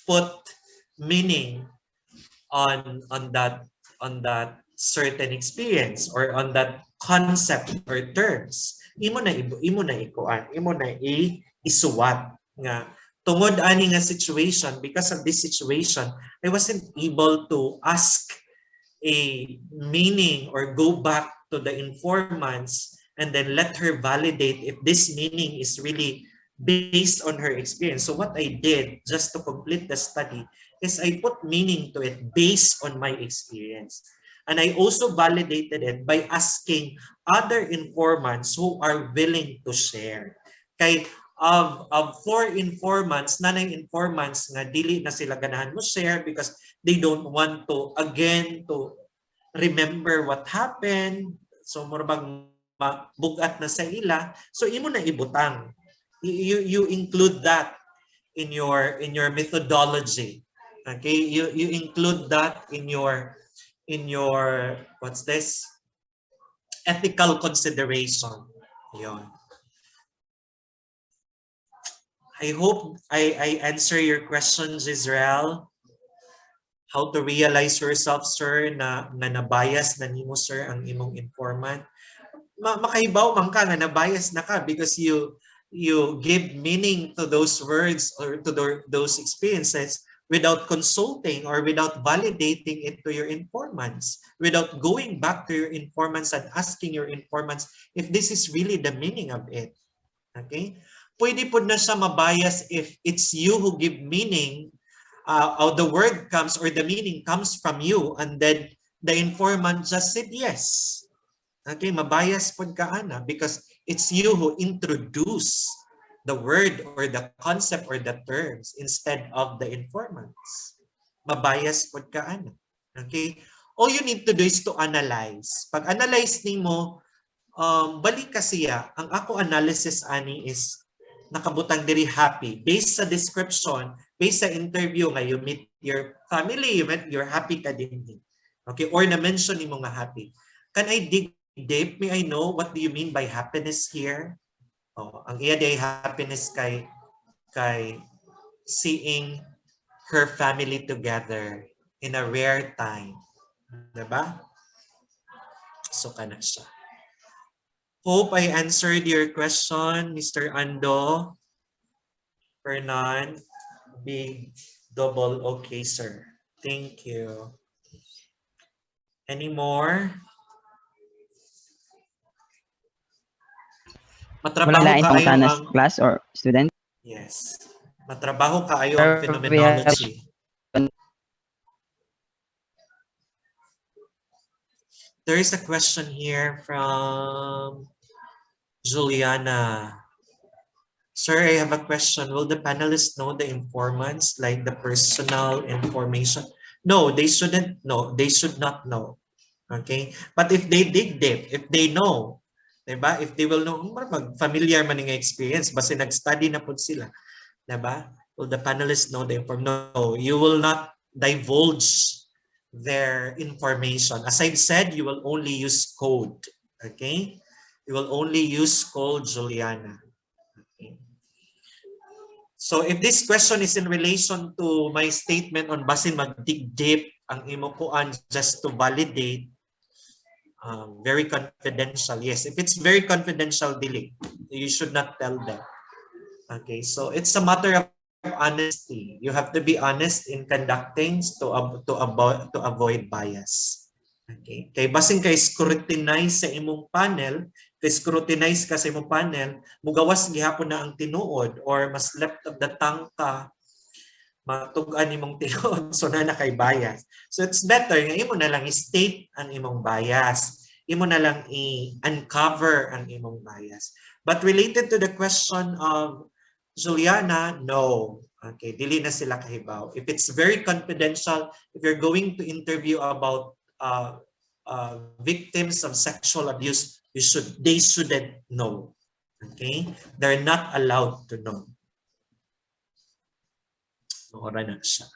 put meaning on that certain experience, or on that concept or terms. Imo na ikuan, imo na isuwat nga tungod ani nga situation. Because of this situation, I wasn't able to ask a meaning or go back to the informants and then let her validate if this meaning is really based on her experience. So what I did just to complete the study is I put meaning to it based on my experience. And I also validated it by asking other informants who are willing to share. Kay of 4 informants, nanay informants nga dili na sila ganahan mo share because they don't want to again to remember what happened. So murabag bugat na sa ila. So imo na ibutang. You include that in your methodology. Okay? You include that in your what's this? Ethical consideration. Yon. I hope I answer your questions, Israel. How to realize yourself, sir, na nabias na nimo, sir, ang imong informant. Makaibaw man ka nga nabias na ka because you give meaning to those words or to those experiences without consulting or without validating it to your informants, without going back to your informants and asking your informants if this is really the meaning of it. Okay? Pwede po na siya mabias if it's you who give meaning, or the word comes or the meaning comes from you and then the informant just said yes. Okay, mabias po ka ana because it's you who introduce the word or the concept or the terms instead of the informants. Mabias po ka ana. Okay? All you need to do is to analyze. Pag analyze nimo, balik ka siya. Ang ako analysis ani is nakabutang diri happy based sa description, based sa interview nga you meet your family, you're happy ka din. Okay, or na-mention nimo nga happy. Can I dig deep? May I know what do you mean by happiness here? Ang iya day happiness kay seeing her family together in a rare time. Diba? So kana siya. Hope I answered your question, Mr. Ando. Fernan, big double okay, sir. Thank you. Any more? Matrabaho Wala ka itong ayo tanas ang class or student. yes. Matrabaho ka ayo ang phenomenology. There is a question here from Juliana. Sir, I have a question. Will the panelists know the informants, like the personal information? No, they shouldn't know. They should not know. Okay? But if they dig deep, if they know, diba? If they will know, familiar man nga experience, basta nag-study na po sila. Diba? Will the panelists know the information? No, you will not divulge their information. As I've said, you will only use code. Okay? You will only use code, Juliana. Okay. So if this question is in relation to my statement on basin mag-dig deep ang imo kuan just to validate, very confidential. Yes, if it's very confidential, dili. You should not tell them. Okay, so it's a matter of honesty. You have to be honest in conducting to avoid bias. Okay, kay basin kay scrutinize sa imong panel, kay scrutinize ka sa imong panel, mugawas gihapon na ang tinuod or mas left of the tongue ka, matug-an imong tinuod, so na kay bias. So it's better nga imo na lang i-state ang imong bias. Imo na lang i-uncover ang imong bias. But related to the question of Juliana, no. Okay, dili na sila kahibaw. If it's very confidential, if you're going to interview about victims of sexual abuse, they shouldn't know. Okay? They're not allowed to know. Ora na siya.